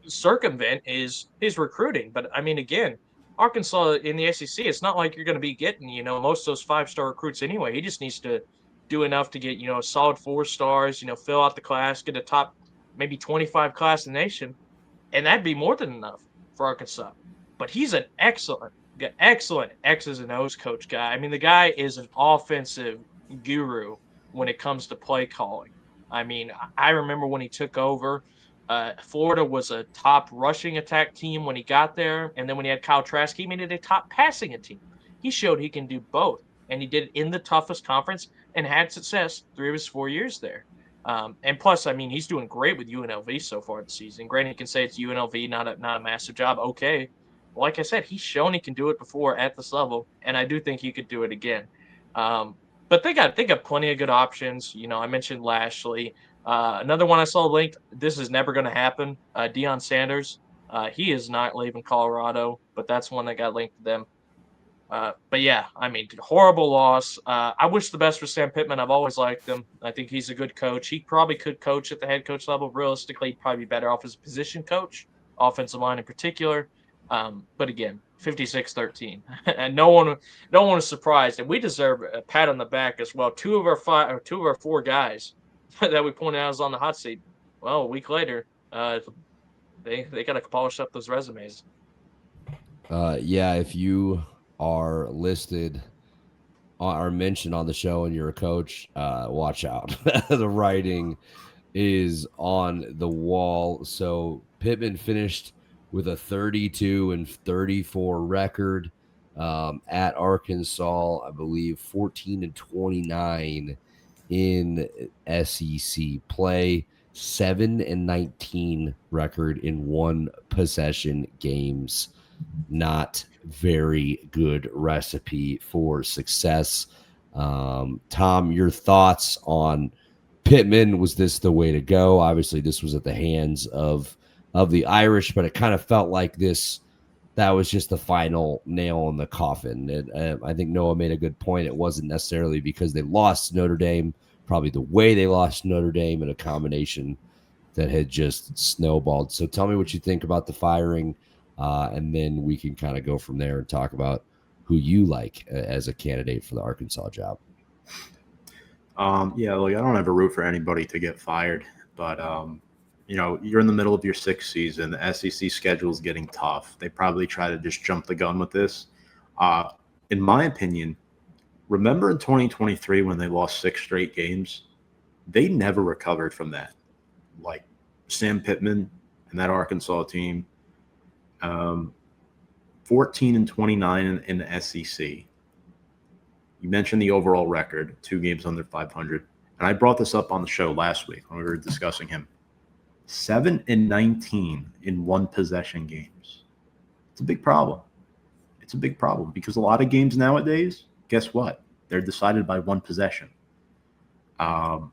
S3: circumvent is his recruiting. But, I mean, again, Arkansas in the SEC, it's not like you're going to be getting, most of those 5-star recruits anyway. He just needs to do enough to get, a solid 4 stars, fill out the class, get a top maybe 25 class in the nation. And that'd be more than enough for Arkansas. But he's an excellent X's and O's coach guy. I mean, the guy is an offensive guru when it comes to play calling. I mean, I remember when he took over, Florida was a top rushing attack team when he got there. And then when he had Kyle Trask, he made it a top passing team. He showed he can do both. And he did it in the toughest conference and had success 3 of his 4 years there. And plus, I mean, he's doing great with UNLV so far this season. Granted, you can say it's UNLV, not a massive job. Okay. Like I said, he's shown he can do it before at this level, and I do think he could do it again. But they got plenty of good options. I mentioned Lashley. Another one I saw linked, this is never going to happen, Deion Sanders. He is not leaving Colorado, but that's one that got linked to them. But yeah, I mean, horrible loss. I wish the best for Sam Pittman. I've always liked him. I think he's a good coach. He probably could coach at the head coach level. Realistically, he'd probably be better off as a position coach, offensive line in particular. But again, 56-13, and no one was surprised, and we deserve a pat on the back as well. 2 of our 4 guys that we pointed out is on the hot seat. Well, a week later, they got to polish up those resumes.
S1: Yeah, if you are listed or mentioned on the show and you're a coach, watch out. The writing is on the wall. So Pittman finished with a 32-34 record at Arkansas, I believe 14-29 in SEC play, 7-19 record in 1 possession games. Not very good recipe for success. Tom, your thoughts on Pittman? Was this the way to go? Obviously, this was at the hands of the Irish, but it kind of felt like that was just the final nail in the coffin. I think Noah made a good point. It wasn't necessarily because they lost Notre Dame, probably the way they lost Notre Dame and a combination that had just snowballed. So tell me what you think about the firing, and then we can kind of go from there and talk about who you like as a candidate for the Arkansas job.
S2: Yeah, look, I don't ever root for anybody to get fired, but you're in the middle of your 6th season. The SEC schedule is getting tough. They probably try to just jump the gun with this. In my opinion, remember in 2023 when they lost 6 straight games? They never recovered from that. Like Sam Pittman and that Arkansas team, 14-29 in the SEC. You mentioned the overall record, 2 games under 500. And I brought this up on the show last week when we were discussing him. 7-19 in 1 possession games. It's a big problem. It's a big problem because a lot of games nowadays, guess what? They're decided by 1 possession. Now,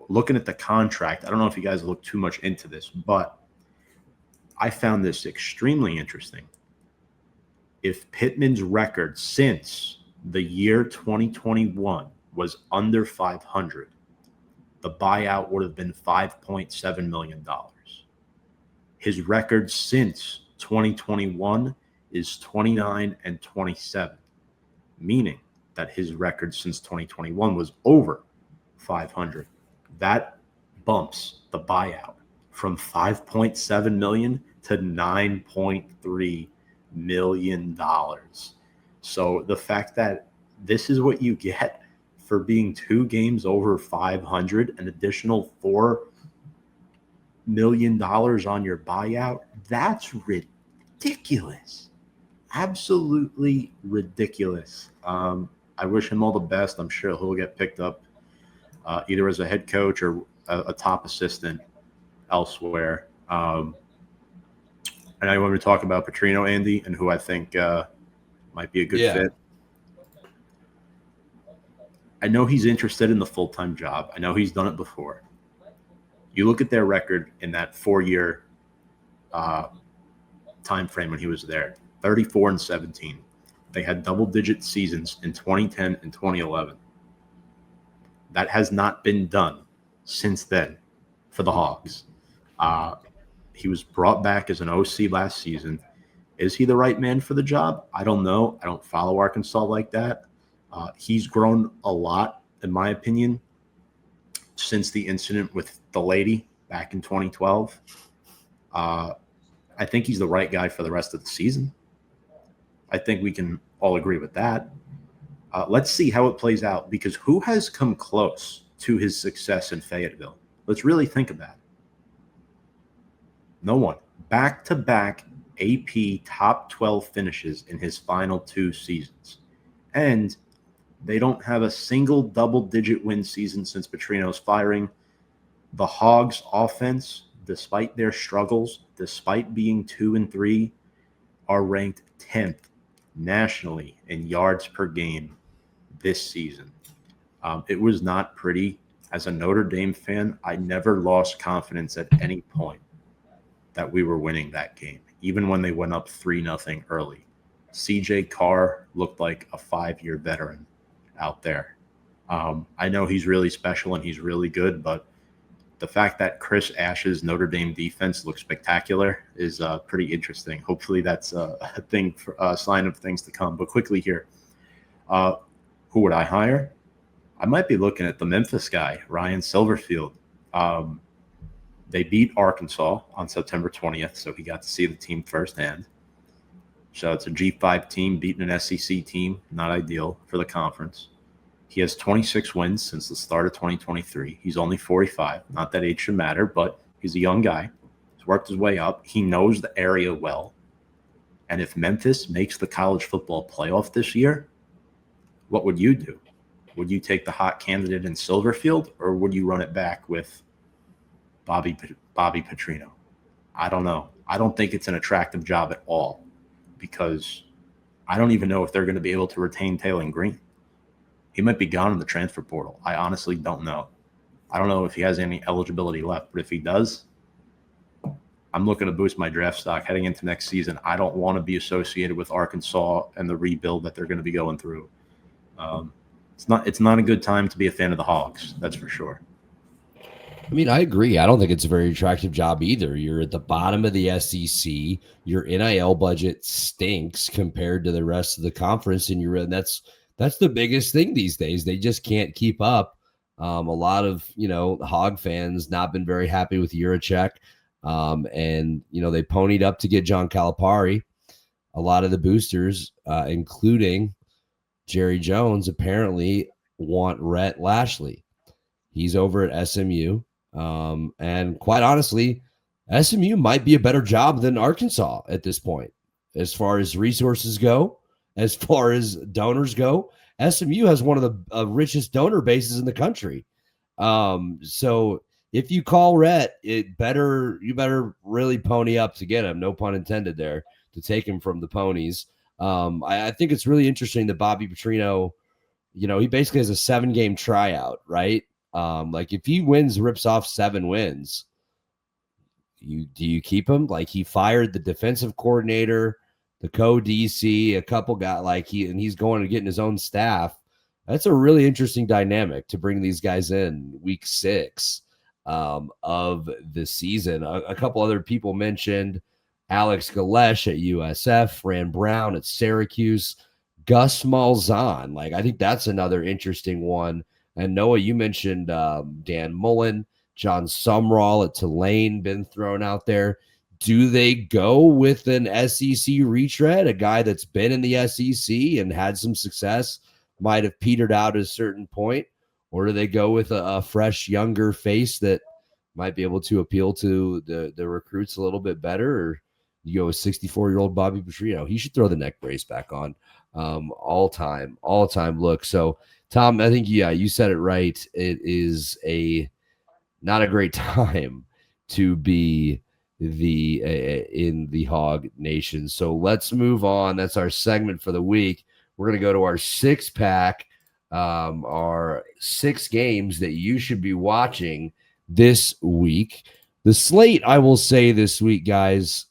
S2: looking at the contract, I don't know if you guys look too much into this, but I found this extremely interesting. If Pittman's record since the year 2021 was under 500, the buyout would have been $5.7 million. His record since 2021 is 29-27, meaning that his record since 2021 was over 500. That bumps the buyout from $5.7 million to $9.3 million. So the fact that this is what you get for being 2 games over 500, an additional $4 million on your buyout, that's ridiculous. Absolutely ridiculous. I wish him all the best. I'm sure he'll get picked up either as a head coach or a top assistant elsewhere. And I want to talk about Petrino, Andy, and who I think might be a good fit. I know he's interested in the full-time job. I know he's done it before. You look at their record in that 4-year time frame when he was there, 34-17. They had double-digit seasons in 2010 and 2011. That has not been done since then for the Hogs. He was brought back as an OC last season. Is he the right man for the job? I don't know. I don't follow Arkansas like that. He's grown a lot, in my opinion, since the incident with the lady back in 2012. I think he's the right guy for the rest of the season. I think we can all agree with that. Let's see how it plays out, because who has come close to his success in Fayetteville? Let's really think of that. No one. Back-to-back AP top 12 finishes in his final 2 seasons. And they don't have a single double-digit win season since Petrino's firing. The Hogs offense, despite their struggles, despite being 2-3, are ranked 10th nationally in yards per game this season. It was not pretty. As a Notre Dame fan, I never lost confidence at any point that we were winning that game, even when they went up 3-0 early. CJ Carr looked like a 5-year veteran out there. I know he's really special and he's really good, but the fact that Chris Ash's Notre Dame defense looks spectacular is pretty interesting. Hopefully that's a thing, for a sign of things to come. But quickly here, who would I hire? I might be looking at the Memphis guy, Ryan Silverfield. They beat Arkansas on September 20th, so he got to see the team firsthand. So it's a G5 team beating an SEC team. Not ideal for the conference. He has 26 wins since the start of 2023. He's only 45. Not that age should matter, but he's a young guy. He's worked his way up. He knows the area well. And if Memphis makes the college football playoff this year, what would you do? Would you take the hot candidate in Silverfield, or would you run it back with Bobby Petrino? I don't know. I don't think it's an attractive job at all, because I don't even know if they're going to be able to retain Taylor Green. He might be gone in the transfer portal. I honestly don't know. I don't know if he has any eligibility left, but if he does, I'm looking to boost my draft stock heading into next season. I don't want to be associated with Arkansas and the rebuild that they're going to be going through. It's not a good time to be a fan of the Hogs, that's for sure.
S1: I mean, I agree. I don't think it's a very attractive job either. You're at the bottom of the SEC. Your NIL budget stinks compared to the rest of the conference, and that's the biggest thing these days. They just can't keep up. A lot of Hog fans not been very happy with Yurachek, and they ponied up to get John Calipari. A lot of the boosters, including Jerry Jones, apparently want Rhett Lashley. He's over at SMU. And quite honestly, SMU might be a better job than Arkansas at this point. As far as resources go, as far as donors go, SMU has one of the richest donor bases in the country. So if you call Rhett, you better really pony up to get him. No pun intended there, to take him from the ponies. I think it's really interesting that Bobby Petrino, he basically has a 7-game tryout, right? Like if he rips off 7 wins, do you keep him? Like he fired the defensive coordinator, the co-DC, a couple got he's going to getting his own staff. That's a really interesting dynamic to bring these guys in week 6 of the season. A couple other people mentioned Alex Galesh at USF, Fran Brown at Syracuse, Gus Malzahn. Like, I think that's another interesting one. And Noah, you mentioned Dan Mullen, John Sumrall at Tulane, been thrown out there. Do they go with an SEC retread, a guy that's been in the SEC and had some success, might have petered out at a certain point? Or do they go with a fresh, younger face that might be able to appeal to the recruits a little bit better? Or you go with 64-year-old Bobby Petrino? He should throw the neck brace back on. All time look. So, Tom, I think, yeah, you said it right. It is not a great time to be in the Hog Nation. So let's move on. That's our segment for the week. We're going to go to our 6-pack, our 6 games that you should be watching this week. The slate, I will say this week, guys,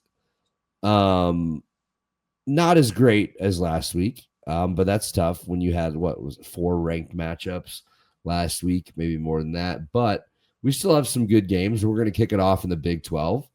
S1: not as great as last week, but that's tough when you had, 4 ranked matchups last week, maybe more than that. But we still have some good games. We're going to kick it off in the Big 12.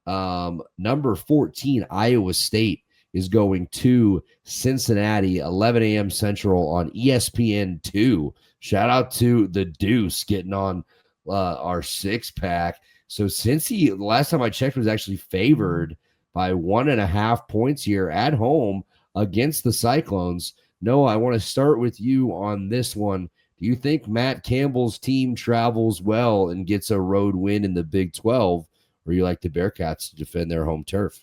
S1: Number 14, Iowa State is going to Cincinnati, 11 a.m. Central on ESPN2. Shout out to the Deuce getting on our 6-pack. So Cincy, the last time I checked, was actually favored by 1.5 points here at home against the Cyclones. Noah, I want to start with you on this one. Do you think Matt Campbell's team travels well and gets a road win in the Big 12, or you like the Bearcats to defend their home turf?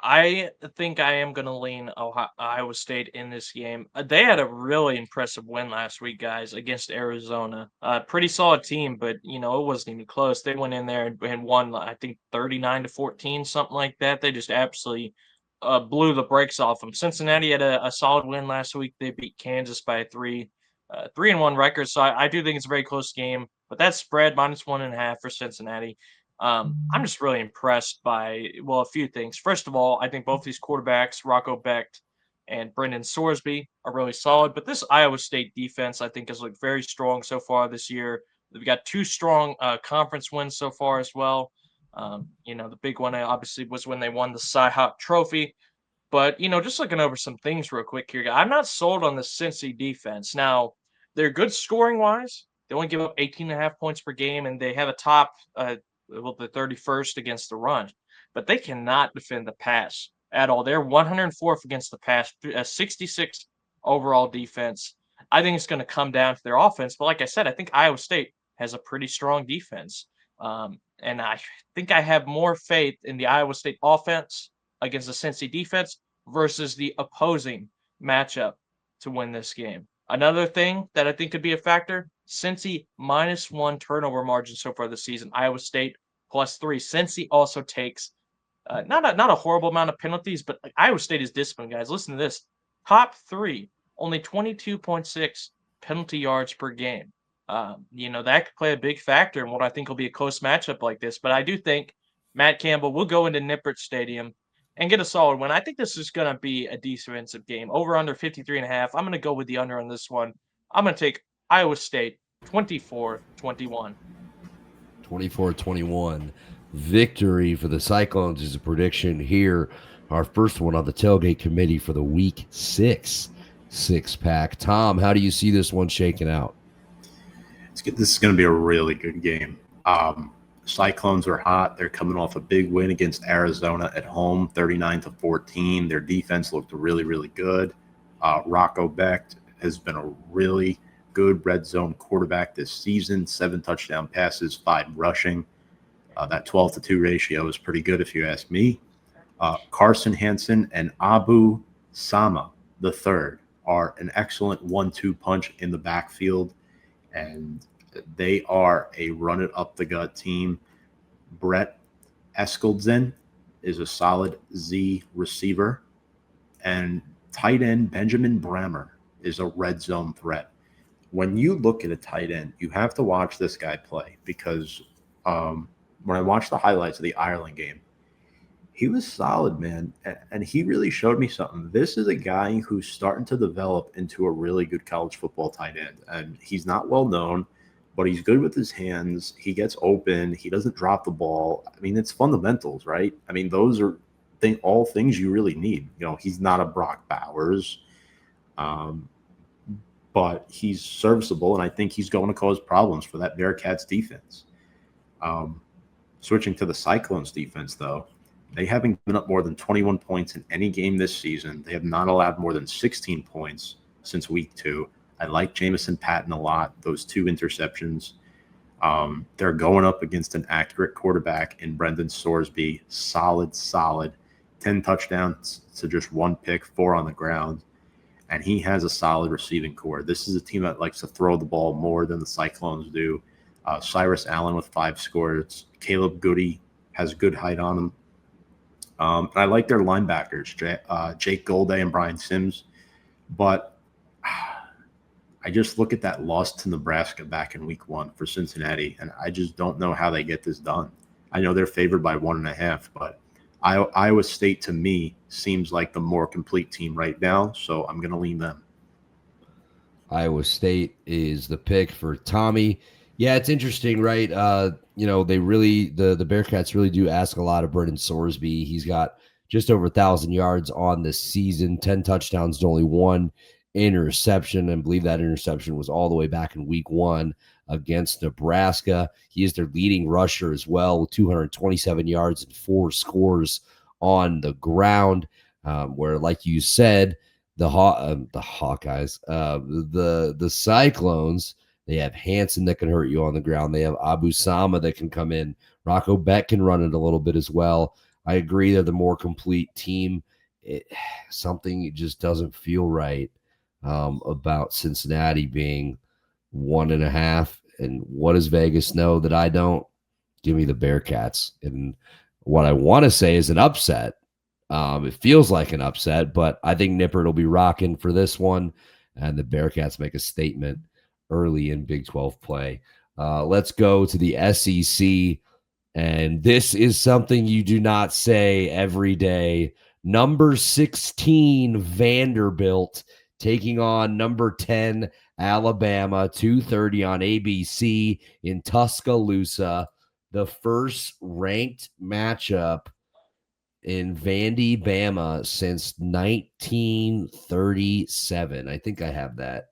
S3: I think I am going to lean Iowa State in this game. They had a really impressive win last week, guys, against Arizona. Pretty solid team, but it wasn't even close. They went in there and won, I think, 39-14, something like that. They just absolutely blew the brakes off them. Cincinnati had a solid win last week. They beat Kansas by a 3-1 record. So I do think it's a very close game. But that spread -1.5 for Cincinnati. I'm just really impressed by, a few things. First of all, I think both these quarterbacks, Rocco Becht and Brendan Sorsby, are really solid. But this Iowa State defense, I think, has looked very strong so far this year. They've got 2 strong conference wins so far as well. The big one obviously was when they won the Cy-Hawk Trophy. But, just looking over some things real quick here, I'm not sold on the Cincy defense. Now, they're good scoring wise. They only give up 18.5 points per game, and they have a top, the 31st against the run. But they cannot defend the pass at all. They're 104th against the pass, 66 overall defense. I think it's going to come down to their offense. But like I said, I think Iowa State has a pretty strong defense. And I think I have more faith in the Iowa State offense against the Cincy defense versus the opposing matchup to win this game. Another thing that I think could be a factor, Cincy -1 turnover margin so far this season. Iowa State +3. Cincy also takes not a horrible amount of penalties, but Iowa State is disciplined, guys. Listen to this. Top 3, only 22.6 penalty yards per game. That could play a big factor in what I think will be a close matchup like this. But I do think Matt Campbell will go into Nippert Stadium and get a solid win. I think this is going to be a defensive game. Over under 53.5. I'm going to go with the under on this one. I'm going to take Iowa State 24-21.
S1: 24-21 victory for the Cyclones is a prediction here. Our first one on the Tailgate committee for the week 6-pack. Tom, how do you see this one shaking out?
S2: This is going to be a really good game. Cyclones are hot. They're coming off a big win against Arizona at home, 39-14. Their defense looked really, really good. Rocco Becht has been a really good red zone quarterback this season. 7 touchdown passes, 5 rushing. That 12-2 ratio is pretty good if you ask me. Carson Hansen and Abu Sama III are an excellent 1-2 punch in the backfield, and they are a run-it-up-the-gut team. Brett Eskeldsen is a solid Z receiver, and tight end Benjamin Brammer is a red zone threat. When you look at a tight end, you have to watch this guy play because when I watched the highlights of the Ireland game, He was solid, man. And he really showed me something. This is a guy who's starting to develop into a really good college football tight end. And he's not well known, but he's good with his hands. He gets open. He doesn't drop the ball. I mean, it's fundamentals, right? I mean, those are all things you really need. You know, he's not a Brock Bowers, um, but he's serviceable. And I think he's going to cause problems for that Bearcats defense. Um, Switching to the Cyclones defense, though, they haven't given up more than 21 points in any game this season. They have not allowed more than 16 points since week 2. I like Jamison Patton a lot, those 2 interceptions. They're going up against an accurate quarterback in Brendan Sorsby. Solid. 10 touchdowns to just 1 pick, 4 on the ground. And he has a solid receiving core. This is a team that likes to throw the ball more than the Cyclones do. Cyrus Allen with 5 scores. Caleb Goody has good height on him. And I like their linebackers, Jake Golday and Brian Sims. But I just look at that loss to Nebraska back in week 1 for Cincinnati, and I just don't know how they get this done. I know they're favored by 1.5, but Iowa State to me seems like the more complete team right now, so I'm going to lean them.
S1: Iowa State is the pick for Tommy. Yeah, it's interesting, right? They really the Bearcats really do ask a lot of Brendan Sorsby. He's got just over 1,000 yards on the season, 10 touchdowns to only 1 interception, and I believe that interception was all the way back in week 1 against Nebraska. He is their leading rusher as well, with 227 yards and 4 scores on the ground. Where, like you said, the Hawkeyes, the Cyclones. They have Hansen that can hurt you on the ground. They have Abu Sama that can come in. Rocco Beck can run it a little bit as well. I agree they're the more complete team. Something just doesn't feel right about Cincinnati being 1.5. And what does Vegas know that I don't? Give me the Bearcats. And what I want to say is an upset. It feels like an upset, but I think Nippert will be rocking for this one. And the Bearcats make a statement early in Big 12 play. Let's go to the SEC. And this is something you do not say every day. Number 16, Vanderbilt, taking on number 10, Alabama, 2:30 on ABC in Tuscaloosa. The first ranked matchup in Vandy, Bama since 1937. I think I have that.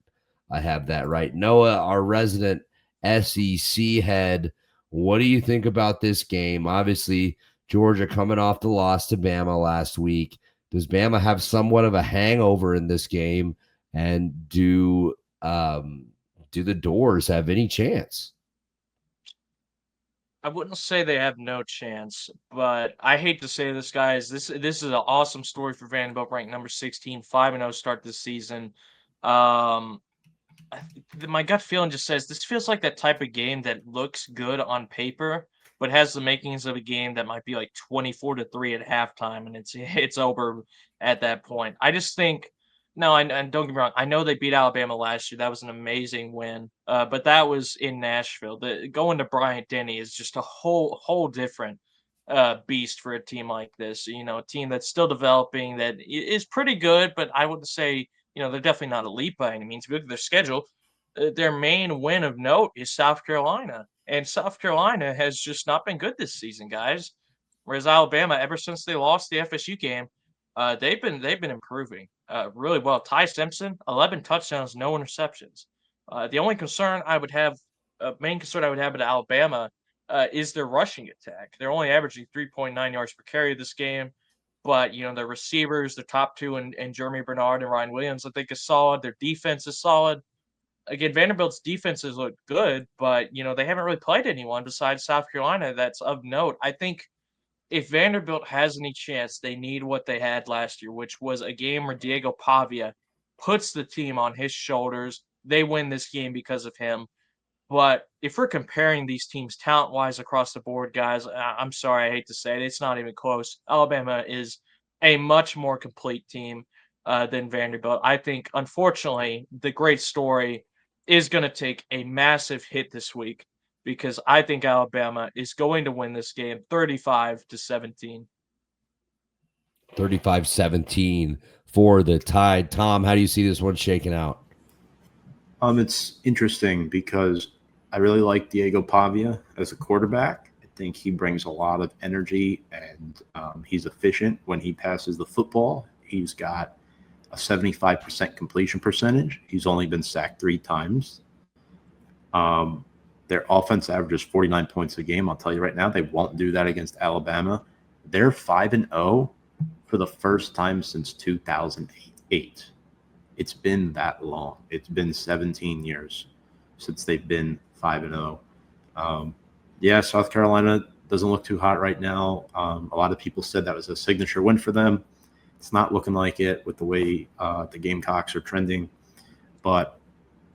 S1: Right. Noah, our resident SEC head, what do you think about this game? Obviously, Georgia coming off the loss to Bama last week. Does Bama have somewhat of a hangover in this game? And do the Doors have any chance?
S3: I wouldn't say they have no chance, but I hate to say this, guys. This is an awesome story for Vanderbilt, ranked number 16, 5-0 start this season. My gut feeling just says this feels like that type of game that looks good on paper, but has the makings of a game that might be like 24-3 at halftime, and it's over at that point. I just think no, and don't get me wrong. I know they beat Alabama last year. That was an amazing win, but that was in Nashville. Going to Bryant Denny is just a whole different beast for a team like this. You know, a team that's still developing, that is pretty good, but I wouldn't say they're definitely not elite by any means. If you look at their schedule, their main win of note is South Carolina, and South Carolina has just not been good this season, guys. Whereas Alabama, ever since they lost the FSU game, they've been improving really well. Ty Simpson, 11 touchdowns, no interceptions. The only concern I would have, main concern I would have at Alabama, is their rushing attack. They're only averaging 3.9 yards per carry this game, but their receivers, their top two, and Jeremy Bernard and Ryan Williams, I think is solid. Their defense is solid. Again, Vanderbilt's defenses look good, but they haven't really played anyone besides South Carolina that's of note. I think if Vanderbilt has any chance, they need what they had last year, which was a game where Diego Pavia puts the team on his shoulders. They win this game because of him. But if we're comparing these teams talent-wise across the board, guys, I'm sorry, I hate to say it, it's not even close. Alabama is a much more complete team than Vanderbilt. I think, unfortunately, the great story is going to take a massive hit this week, because I think Alabama is going to win this game 35-17.
S1: 35-17 for the Tide. Tom, how do you see this one shaking out?
S2: It's interesting because I really like Diego Pavia as a quarterback. I think he brings a lot of energy and he's efficient when he passes the football. He's got a 75% completion percentage. He's only been sacked 3 times. Their offense averages 49 points a game. I'll tell you right now, they won't do that against Alabama. They're 5-0 for the first time since 2008. It's been that long. It's been 17 years since they've been 5-0. Yeah, South Carolina doesn't look too hot right now. A lot of people said that was a signature win for them. It's not looking like it with the way the Gamecocks are trending. But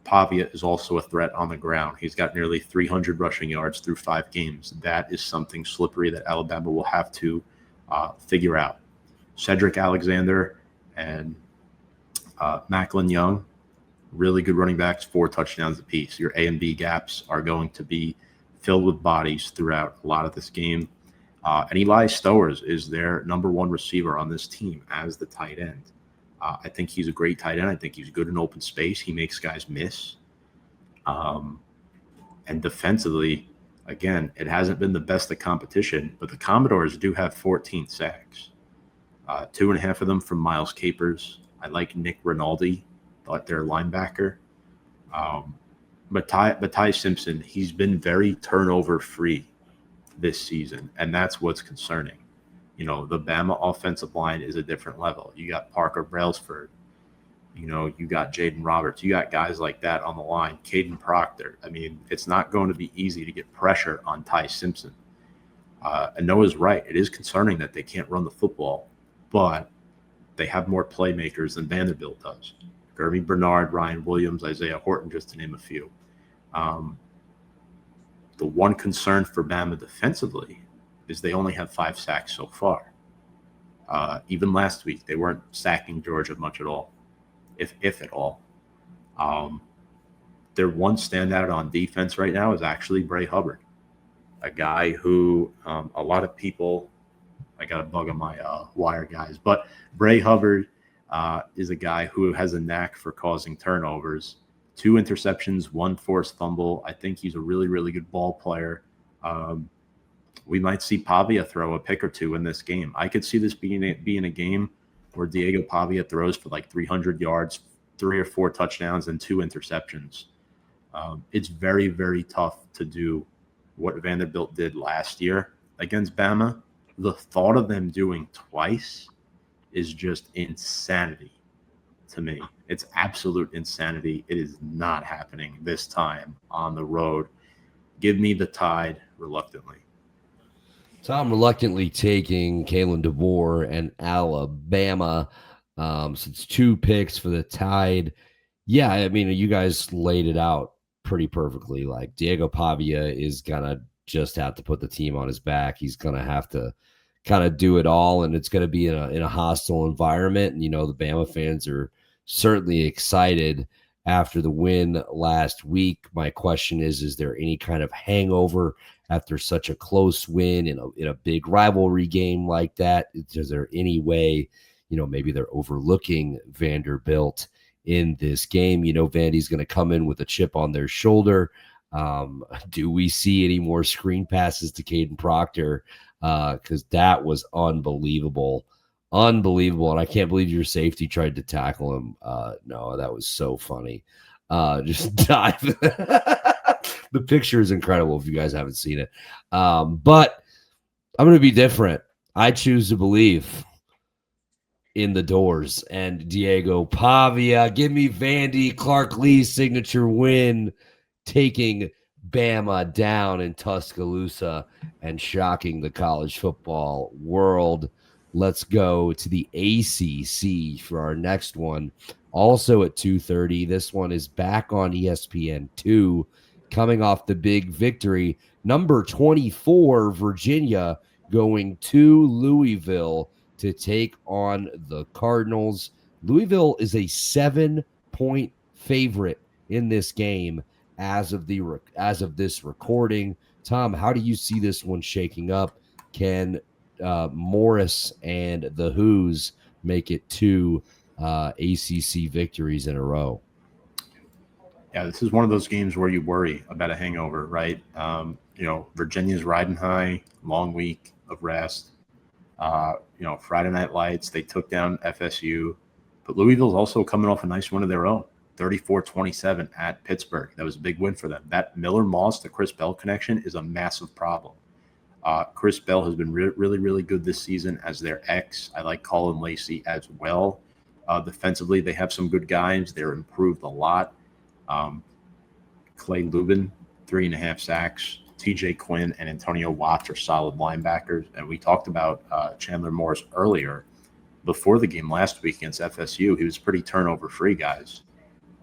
S2: Pavia is also a threat on the ground. He's got nearly 300 rushing yards through 5 games. That is something slippery that Alabama will have to figure out. Cedric Alexander and Macklin Young, really good running backs, 4 touchdowns apiece. Your A and B gaps are going to be filled with bodies throughout a lot of this game. And Eli Stowers is their number 1 receiver on this team as the tight end. I think he's a great tight end. I think he's good in open space. He makes guys miss. And defensively, again, it hasn't been the best of competition, but the Commodores do have 14 sacks. 2.5 of them from Miles Capers. I like Nick Rinaldi, their linebacker. But Ty Simpson, he's been very turnover-free this season, and that's what's concerning. You know, the Bama offensive line is a different level. You got Parker Brailsford. You know, you got Jaden Roberts. You got guys like that on the line. Caden Proctor. I mean, it's not going to be easy to get pressure on Ty Simpson. And Noah's right. It is concerning that they can't run the football, but they have more playmakers than Vanderbilt does. Gervie Bernard, Ryan Williams, Isaiah Horton, just to name a few. The one concern for Bama defensively is they only have 5 sacks so far. Even last week, they weren't sacking Georgia much at all, if at all. Their one standout on defense right now is actually Bray Hubbard, a guy who a lot of people – I got a bug on my wire, guys. But Bray Hubbard is a guy who has a knack for causing turnovers. 2 interceptions, 1 forced fumble. I think he's a really, really good ball player. We might see Pavia throw a pick or 2 in this game. I could see this being a game where Diego Pavia throws for like 300 yards, 3 or 4 touchdowns, and 2 interceptions. It's very, very tough to do what Vanderbilt did last year against Bama. The thought of them doing twice is just insanity to me. It's absolute insanity. It is not happening this time on the road. Give me the Tide reluctantly.
S1: So I'm reluctantly taking Kalen DeBoer and Alabama. So it's 2 picks for the Tide. Yeah, I mean, you guys laid it out pretty perfectly. Like, Diego Pavia is going to just have to put the team on his back. He's going to have to kind of do it all, and it's going to be in a hostile environment. And, you know, the Bama fans are certainly excited after the win last week. My question is there any kind of hangover after such a close win in a big rivalry game like that? Is there any way, you know, maybe they're overlooking Vanderbilt in this game? You know, Vandy's going to come in with a chip on their shoulder. Do we see any more screen passes to Caden Proctor? Because that was unbelievable. And I can't believe your safety tried to tackle him. No, that was so funny. Just dive. The picture is incredible if you guys haven't seen it. But I'm going to be different. I choose to believe in the doors and Diego Pavia. Give me Vandy, Clark Lee's signature win, taking Bama down in Tuscaloosa and shocking the college football world. Let's go to the ACC for our next one. Also at 2:30. This one is back on ESPN2, coming off the big victory. Number 24, Virginia, going to Louisville to take on the Cardinals. Louisville is a 7-point favorite in this game as of this recording. Tom, how do you see this one shaking up? Can Morris and the Who's make it 2 ACC victories in a row.
S2: Yeah, this is one of those games where you worry about a hangover, right? Virginia's riding high, long week of rest. Friday Night Lights, they took down FSU. But Louisville's also coming off a nice win of their own, 34-27 at Pittsburgh. That was a big win for them. That Miller-Moss to Chris Bell connection is a massive problem. Chris Bell has been really, really good this season as their ex. I like Colin Lacey as well. Defensively, they have some good guys. They're improved a lot. Clay Lubin, 3.5 sacks. TJ Quinn and Antonio Watts are solid linebackers. And we talked about Chandler Morris earlier. Before the game last week against FSU, he was pretty turnover-free, guys.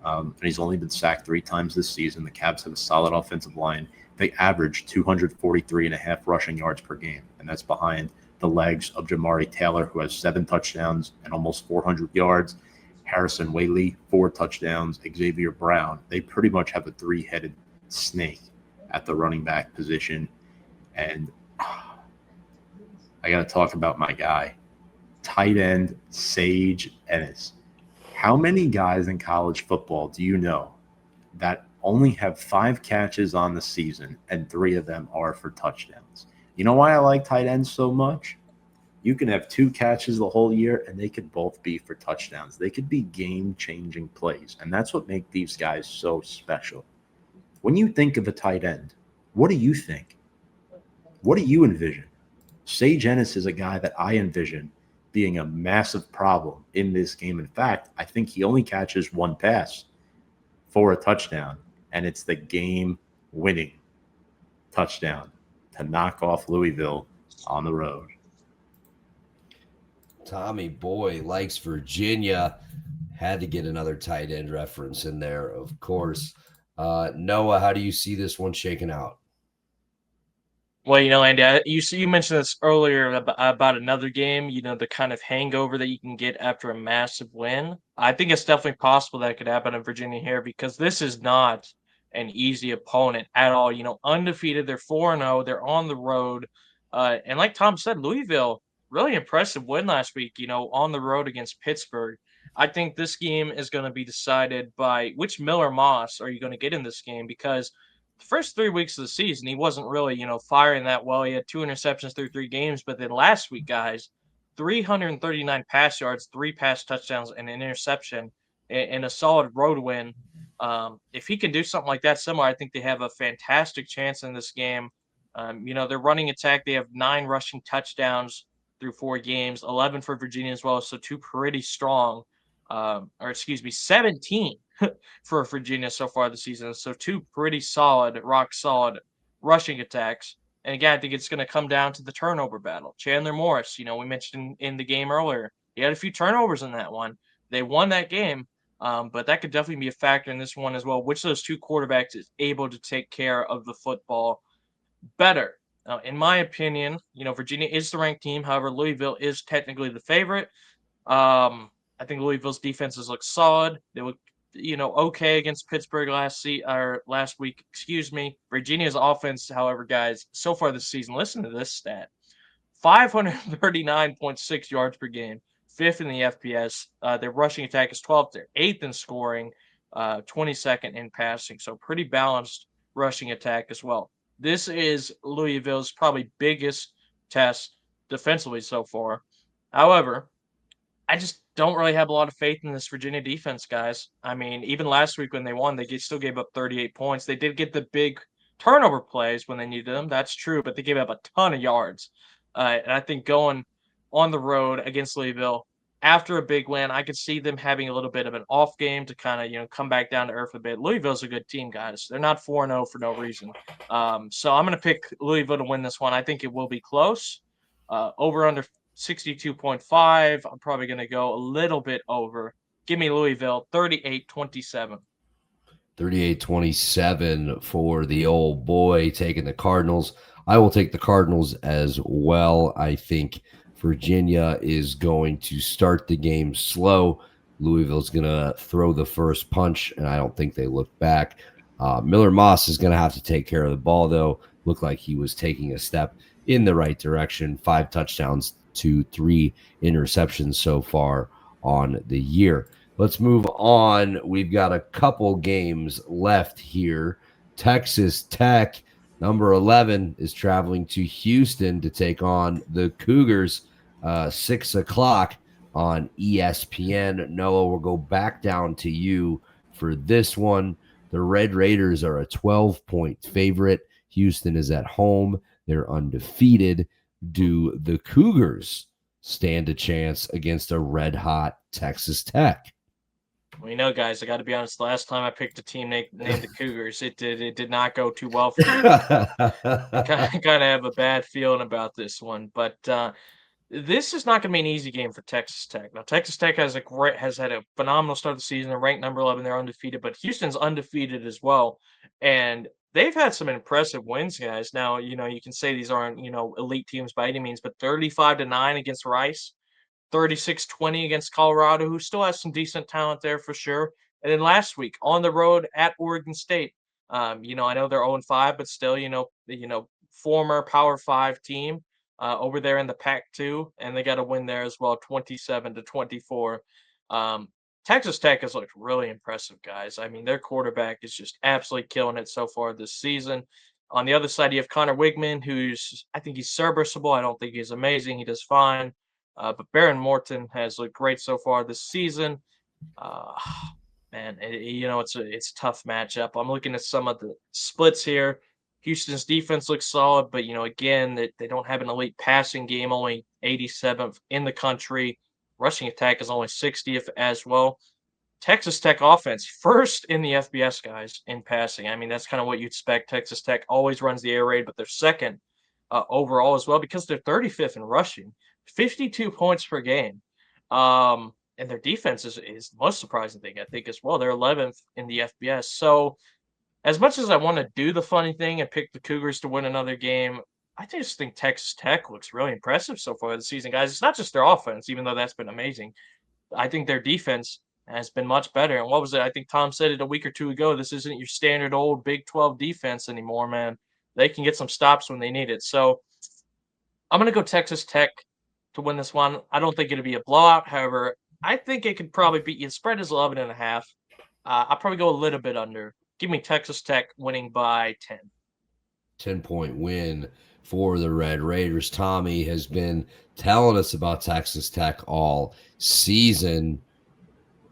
S2: And he's only been sacked 3 times this season. The Cavs have a solid offensive line. They average 243.5 rushing yards per game, and that's behind the legs of Jamari Taylor, who has 7 touchdowns and almost 400 yards. Harrison Whaley, 4 touchdowns. Xavier Brown. They pretty much have a 3-headed snake at the running back position. And I got to talk about my guy, tight end Sage Ennis. How many guys in college football do you know that only have 5 catches on the season and 3 of them are for touchdowns? You know why I like tight ends so much? You can have 2 catches the whole year and they could both be for touchdowns. They could be game-changing plays, and that's what makes these guys so special. When you think of a tight end, what do you think? What do you envision? Sage Ennis is a guy that I envision being a massive problem in this game. In fact, I think he only catches 1 pass for a touchdown, and it's the game-winning touchdown to knock off Louisville on the road.
S1: Tommy Boy likes Virginia. Had to get another tight end reference in there, of course. Noah, how do you see this one shaking out?
S3: Well, Andy, you mentioned this earlier about another game, the kind of hangover that you can get after a massive win. I think it's definitely possible that it could happen in Virginia here because this is not an easy opponent at all. Undefeated, they're 4-0, they're on the road. And like Tom said, Louisville, really impressive win last week, on the road against Pittsburgh. I think this game is going to be decided by which Miller-Moss are you going to get in this game because the first 3 weeks of the season, he wasn't really, firing that well. He had 2 interceptions through 3 games. But then last week, guys, 339 pass yards, 3 pass touchdowns, and an interception in a solid road win. If he can do something like that similar, I think they have a fantastic chance in this game. Their running attack, they have 9 rushing touchdowns through 4 games, 11 for Virginia as well. So 2 pretty strong, 17 for Virginia so far this season. So 2 pretty solid, rock solid rushing attacks. And again, I think it's going to come down to the turnover battle. Chandler Morris, we mentioned in the game earlier, he had a few turnovers in that one. They won that game, but that could definitely be a factor in this one as well. Which of those 2 quarterbacks is able to take care of the football better? In my opinion, Virginia is the ranked team. However, Louisville is technically the favorite. I think Louisville's defenses look solid. They look okay against Pittsburgh last week. Virginia's offense, however, guys, so far this season, listen to this stat: 539.6 yards per game, 5th in the FBS. Their rushing attack is 12th. They're 8th in scoring, 22nd in passing. So pretty balanced rushing attack as well. This is Louisville's probably biggest test defensively so far. However, I just don't really have a lot of faith in this Virginia defense, guys. I mean, even last week when they won, they still gave up 38 points. They did get the big turnover plays when they needed them. That's true, but they gave up a ton of yards. And I think going on the road against Louisville after a big win, I could see them having a little bit of an off game to kind of, come back down to earth a bit. Louisville's a good team, guys. They're not 4-0 for no reason. So I'm going to pick Louisville to win this one. I think it will be close. Over under 62.5. I'm probably going to go a little bit over. Give me Louisville 38-27.
S1: 38-27 for the old boy taking the Cardinals. I will take the Cardinals as well. I think Virginia is going to start the game slow. Louisville's going to throw the first punch, and I don't think they look back. Miller Moss is going to have to take care of the ball, though. Looked like he was taking a step in the right direction. 5 touchdowns to 3 interceptions so far on the year. Let's move on. We've got a couple games left here. Texas Tech, number 11, is traveling to Houston to take on the Cougars, 6 o'clock on ESPN. Noah, we'll go back down to you for this one. The Red Raiders are a 12-point favorite. Houston is at home. They're undefeated. Do the Cougars stand a chance against a red-hot Texas Tech?
S3: Well, you know, guys, I got to be honest. Last time I picked a team named the Cougars, it did not go too well for me. I kind of have a bad feeling about this one, but this is not going to be an easy game for Texas Tech. Now, Texas Tech has had a phenomenal start of the season. They're ranked number 11. They're undefeated, but Houston's undefeated as well, and they've had some impressive wins, guys. Now, you know, you can say these aren't, you know, elite teams by any means, but 35-9 against Rice, 36-20 against Colorado, who still has some decent talent there for sure. And then last week on the road at Oregon State, you know, I know they're 0-5, but still, former Power 5 team over there in the Pac-2, and they got a win there as well, 27-24. Texas Tech has looked really impressive, guys. I mean, their quarterback is just absolutely killing it so far this season. On the other side, you have Connor Wigman, I think he's serviceable. I don't think he's amazing. He does fine. But Baron Morton has looked great so far this season. Uh, Man, it's a tough matchup. I'm looking at some of the splits here. Houston's defense looks solid, but again, they don't have an elite passing game, only 87th in the country. Rushing attack is only 60th as well. Texas Tech offense, first in the FBS, guys, in passing. I mean, that's kind of what you'd expect. Texas Tech always runs the air raid, but they're second overall as well because they're 35th in rushing, 52 points per game. And their defense is the most surprising thing, I think, as well. They're 11th in the FBS. So as much as I want to do the funny thing and pick the Cougars to win another game, I just think Texas Tech looks really impressive so far this season, guys. It's not just their offense, even though that's been amazing. I think their defense has been much better. And what was it? I think Tom said it a week or two ago. This isn't your standard old Big 12 defense anymore, man. They can get some stops when they need it. So I'm going to go Texas Tech to win this one. I don't think it'll be a blowout. However, I think it could probably beat you. The spread is 11.5. I'll probably go a little bit under. Give me Texas Tech winning by 10.
S1: 10-point win for the Red Raiders. Tommy has been telling us about Texas Tech all season.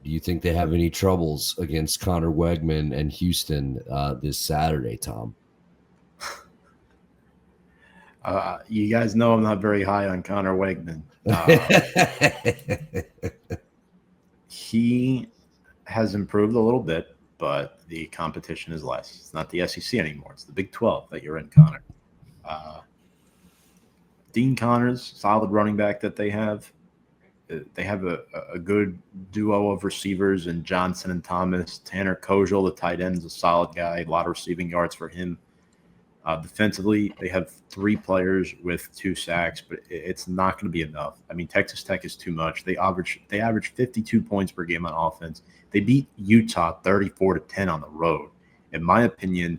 S1: Do you think they have any troubles against Connor Wegman and Houston this Saturday, Tom?
S2: You guys know I'm not very high on Connor Wegman. He has improved a little bit, but the competition is less. It's not the SEC anymore. It's the Big 12 that you're in, Connor. Dean Connors, solid running back that they have. They have a good duo of receivers in Johnson and Thomas. Tanner Kojal, the tight end, is a solid guy. A lot of receiving yards for him. Defensively, they have 3 players with 2 sacks, but it's not going to be enough. I mean, Texas Tech is too much. They average 52 points per game on offense. They beat Utah 34-10 on the road. In my opinion,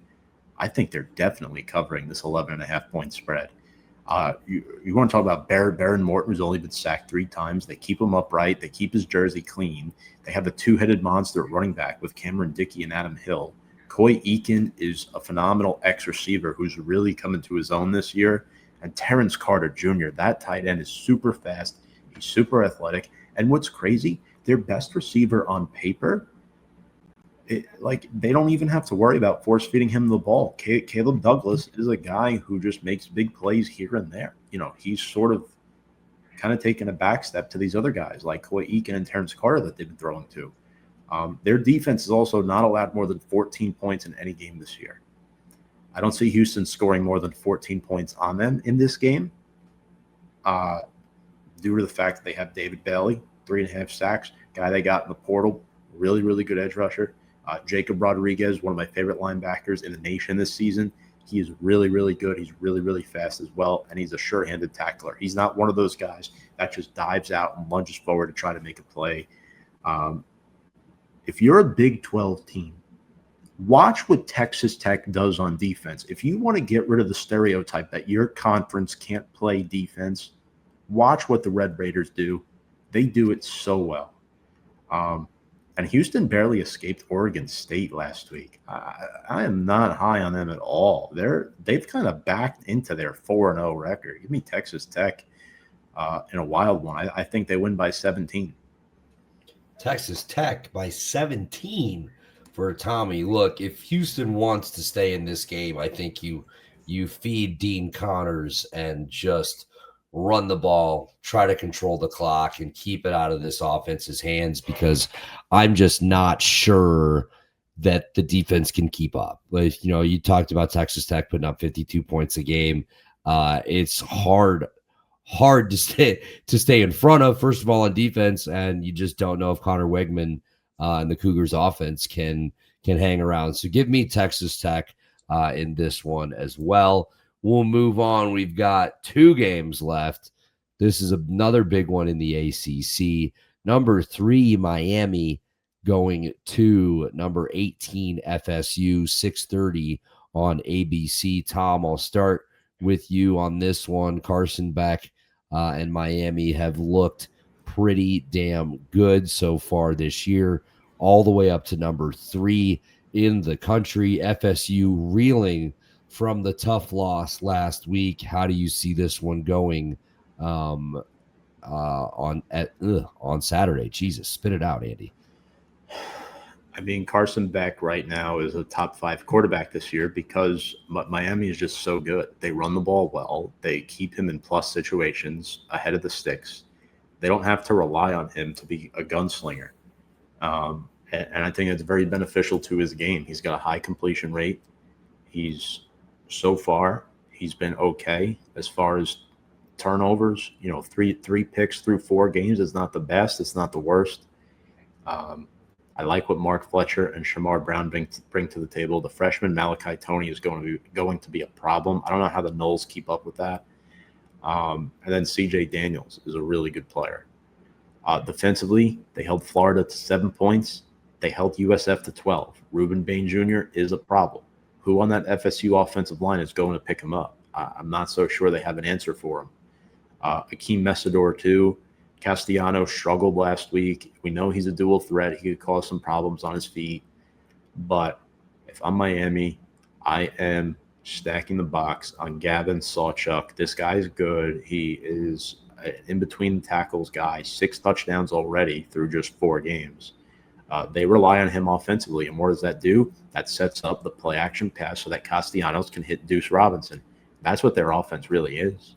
S2: I think they're definitely covering this 11.5-point spread. You want to talk about Baron Morton, who's only been sacked 3 times. They keep him upright. They keep his jersey clean. They have a 2-headed monster at running back with Cameron Dickey and Adam Hill. Coy Eakin is a phenomenal X-receiver who's really coming to his own this year. And Terrence Carter Jr., that tight end, is super fast. He's super athletic. And what's crazy, their best receiver on paper, they don't even have to worry about force-feeding him the ball. Caleb Douglas is a guy who just makes big plays here and there. He's sort of kind of taken a back step to these other guys like Coy Eakin and Terrence Carter that they've been throwing to. Their defense is also not allowed more than 14 points in any game this year. I don't see Houston scoring more than 14 points on them in this game due to the fact that they have David Bailey, 3.5 sacks, guy they got in the portal, really, really good edge rusher. Jacob Rodriguez, one of my favorite linebackers in the nation this season. He is really, really good. He's really, really fast as well, and he's a sure-handed tackler. He's not one of those guys that just dives out and lunges forward to try to make a play. If you're a Big 12 team Watch what Texas Tech does on defense. If you want to get rid of the stereotype that your conference can't play defense, watch what the Red Raiders do. They do it so well. And Houston barely escaped Oregon State last week. I am not high on them at all. They've kind of backed into their 4-0 record. Give me Texas Tech in a wild one. I think they win by 17.
S1: Texas Tech by 17 for Tommy. Look, if Houston wants to stay in this game, I think you feed Dean Connors and just run the ball, try to control the clock, and keep it out of this offense's hands, because I'm just not sure that the defense can keep up. Like, you talked about Texas Tech putting up 52 points a game. It's hard to stay in front of, first of all, on defense, and you just don't know if Connor Wegman and the Cougars offense can hang around. So give me Texas Tech in this one as well. We'll move on. We've got 2 games left. This is another big one in the ACC. Number 3, Miami, going to number 18, FSU, 6:30 on ABC. Tom, I'll start with you on this one. Carson Beck and Miami have looked pretty damn good so far this year, all the way up to number 3 in the country. FSU reeling from the tough loss last week. How do you see this one going on Saturday? Jesus, spit it out, Andy.
S2: I mean, Carson Beck right now is a top 5 quarterback this year because Miami is just so good. They run the ball well. They keep him in plus situations ahead of the sticks. They don't have to rely on him to be a gunslinger. And I think it's very beneficial to his game. He's got a high completion rate. So far, he's been okay as far as turnovers. Three picks through 4 games is not the best. It's not the worst. I like what Mark Fletcher and Shamar Brown bring to the table. The freshman Malachi Toney is going to be a problem. I don't know how the Noles keep up with that. And then C.J. Daniels is a really good player. Defensively, they held Florida to 7 points. They held USF to 12. Reuben Bain Jr. is a problem. Who on that FSU offensive line is going to pick him up? I'm not so sure they have an answer for him. Akeem Messidor, too. Castellanos struggled last week. We know he's a dual threat. He could cause some problems on his feet. But if I'm Miami, I am stacking the box on Gavin Sawchuk. This guy's good. He is an in-between tackles guy, 6 touchdowns already through just 4 games. They rely on him offensively. And what does that do? That sets up the play-action pass so that Castellanos can hit Deuce Robinson. That's what their offense really is.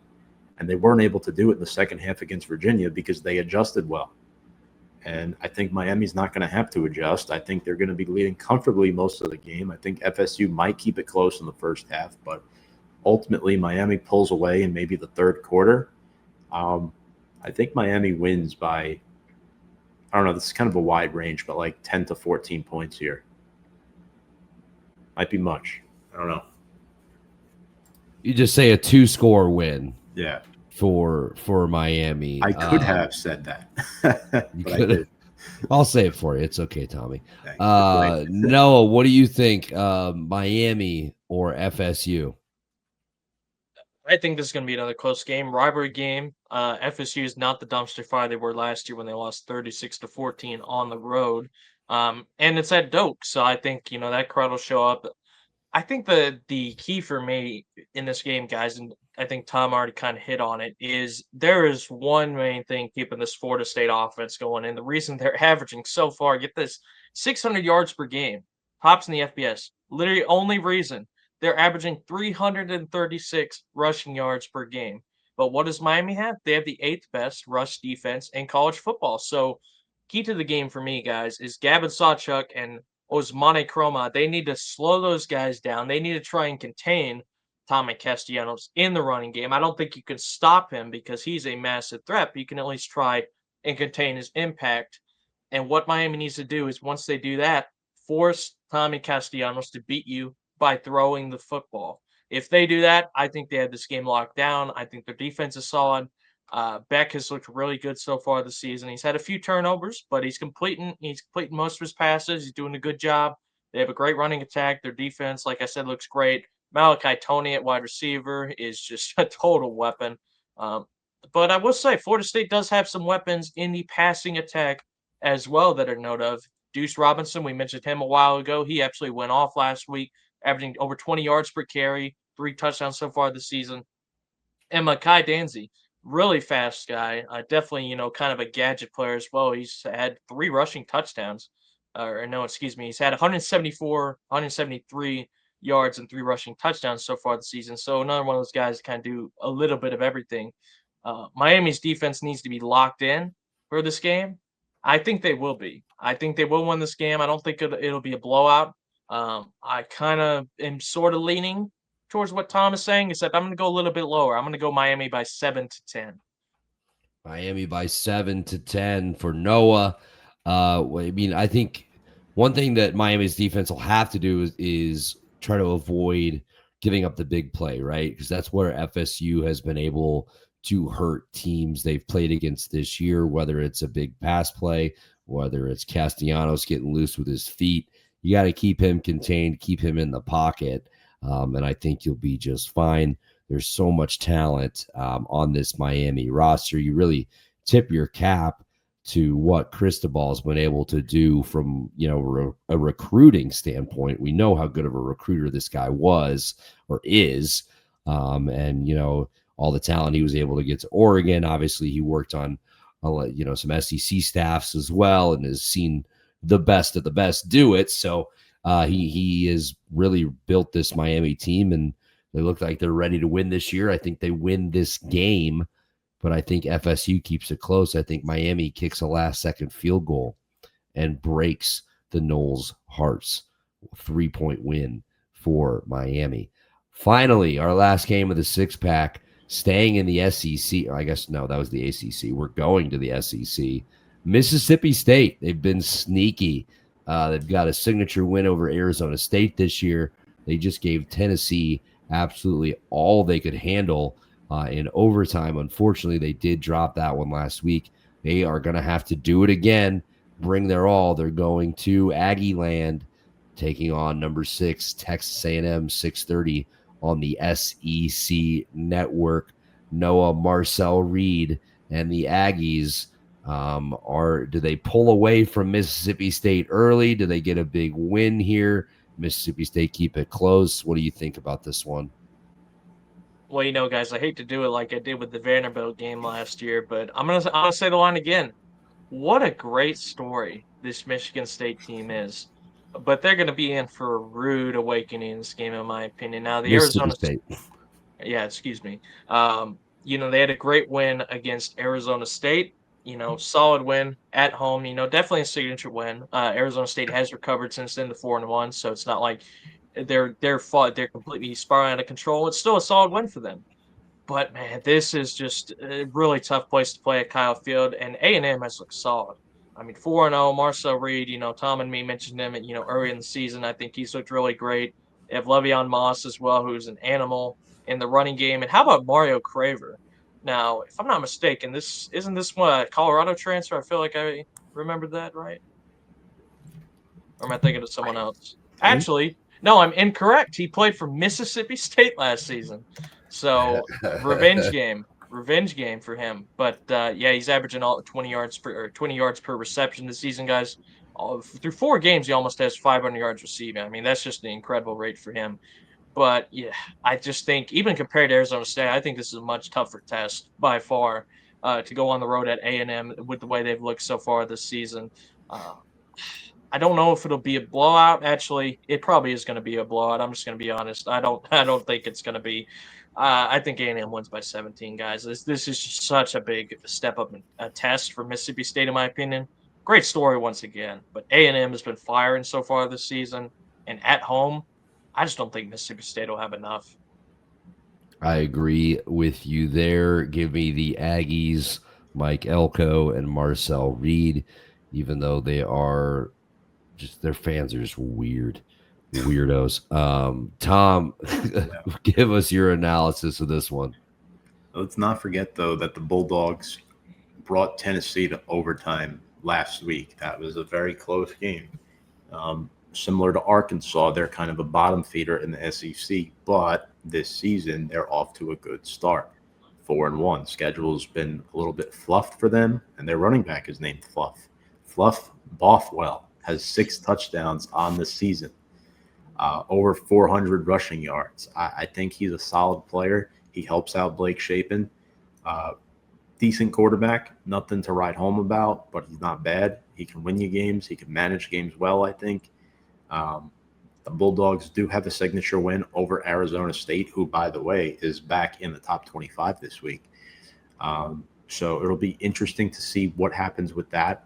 S2: And they weren't able to do it in the second half against Virginia because they adjusted well. And I think Miami's not going to have to adjust. I think they're going to be leading comfortably most of the game. I think FSU might keep it close in the first half, but ultimately Miami pulls away in maybe the third quarter. I think Miami wins by, I don't know, this is kind of a wide range, but like 10 to 14 points here. Might be much. I don't know.
S1: You just say a 2-score win.
S2: Yeah.
S1: For Miami.
S2: I could have said that. But I did.
S1: I'll say it for you. It's okay, Tommy. Noah, what do you think? Miami or FSU?
S3: I think this is going to be another close game, rivalry game. FSU is not the dumpster fire they were last year when they lost 36-14 on the road. And it's at Doak, so I think that crowd will show up. I think the key for me in this game, guys, and I think Tom already kind of hit on it, is there is one main thing keeping this Florida State offense going. And the reason they're averaging so far, get this, 600 yards per game, tops in the FBS. Literally only reason. They're averaging 336 rushing yards per game. But what does Miami have? They have the 8th best rush defense in college football. So key to the game for me, guys, is Gavin Sawchuk and Osmane Kroma. They need to slow those guys down. They need to try and contain Tommy Castellanos in the running game. I don't think you can stop him because he's a massive threat, but you can at least try and contain his impact. And what Miami needs to do is once they do that, force Tommy Castellanos to beat you by throwing the football. If they do that, I think they have this game locked down. I think their defense is solid. Beck has looked really good so far this season. He's had a few turnovers, but he's completing most of his passes. He's doing a good job. They have a great running attack. Their defense, like I said, looks great. Malachi Tony at wide receiver is just a total weapon. Um, but I will say, Florida State does have some weapons in the passing attack as well that are note of. Deuce Robinson, we mentioned him a while ago. He actually went off last week, averaging over 20 yards per carry, 3 touchdowns so far this season. And Makai Danzy, really fast guy. Definitely, kind of a gadget player as well. He's had 3 rushing touchdowns. Or no, excuse me. He's had 174, 173 yards and 3 rushing touchdowns so far this season. So another one of those guys that kind of do a little bit of everything. Miami's defense needs to be locked in for this game. I think they will be. I think they will win this game. I don't think it'll be a blowout. I kind of am sort of leaning towards what Tom is saying, except I'm going to go a little bit lower. I'm going to go Miami by 7-10.
S1: Miami by 7-10 for Noah. I mean, I think one thing that Miami's defense will have to do is try to avoid giving up the big play, right? Because that's where FSU has been able to hurt teams they've played against this year, whether it's a big pass play, whether it's Castellanos getting loose with his feet. You got to keep him contained, keep him in the pocket, and I think you'll be just fine. There's so much talent on this Miami roster. You really tip your cap to what Cristobal's been able to do from, a recruiting standpoint. We know how good of a recruiter this guy was or is. And all the talent he was able to get to Oregon. Obviously, he worked on, some SEC staffs as well and has seen the best of the best do it. So he has really built this Miami team, and they look like they're ready to win this year. I think they win this game, but I think FSU keeps it close. I think Miami kicks a last-second field goal and breaks the Noles' hearts. 3-point win for Miami. Finally, our last game of the six-pack, staying in the SEC. I guess, no, that was the ACC. We're going to the SEC. Mississippi State, they've been sneaky. They've got a signature win over Arizona State this year. They just gave Tennessee absolutely all they could handle in overtime. Unfortunately, they did drop that one last week. They are going to have to do it again, bring their all. They're going to Aggie Land, taking on number 6, Texas A&M, 6:30 on the SEC network. Noah, Marcel Reed, and the Aggies do they pull away from Mississippi State early? Do they get a big win here? Mississippi State keep it close. What do you think about this one?
S3: Well, guys, I hate to do it like I did with the Vanderbilt game last year, but I'm gonna say the line again. What a great story this Michigan State team is. But they're going to be in for a rude awakening in this game, in my opinion. Now, the
S1: Mississippi
S3: Arizona
S1: State.
S3: Yeah, excuse me. They had a great win against Arizona State. Solid win at home. Definitely a signature win. Arizona State has recovered since then to 4-1, so it's not like they're completely spiraling out of control. It's still a solid win for them. But man, this is just a really tough place to play at Kyle Field, and A&M has looked solid. I mean, 4-0. Marcel Reed. Tom and me mentioned him early in the season. I think he's looked really great. They have Le'Veon Moss as well, who's an animal in the running game. And how about Mario Craver? Now, if I'm not mistaken, isn't this one a Colorado transfer? I feel like I remembered that right. Or am I thinking of someone else? Actually, no, I'm incorrect. He played for Mississippi State last season. So revenge game for him. But he's averaging 20 yards per reception this season, guys. Through 4 games, he almost has 500 yards receiving. I mean, that's just an incredible rate for him. But yeah, I just think even compared to Arizona State, I think this is a much tougher test by far to go on the road at A&M with the way they've looked so far this season. I don't know if it'll be a blowout. Actually, it probably is going to be a blowout. I'm just going to be honest. I don't think it's going to be. I think A&M wins by 17, guys. This is just such a big step up, a test for Mississippi State, in my opinion. Great story once again, but A&M has been firing so far this season, and at home, I just don't think Mississippi State will have enough.
S1: I agree with you there. Give me the Aggies, Mike Elko and Marcel Reed, even though they are just, their fans are just weirdos. Tom, give us your analysis of this one.
S2: Let's not forget, though, that the Bulldogs brought Tennessee to overtime last week. That was a very close game. similar to Arkansas, they're kind of a bottom feeder in the SEC, but this season they're off to a good start. 4-1. Schedule's been a little bit fluffed for them, and their running back is named Fluff. Fluff Bothwell has 6 touchdowns on the season, over 400 rushing yards. I think he's a solid player. He helps out Blake Shapen. Decent quarterback, nothing to write home about, but he's not bad. He can win you games. He can manage games well, I think. The Bulldogs do have a signature win over Arizona State, who, by the way, is back in the top 25 this week. So it'll be interesting to see what happens with that.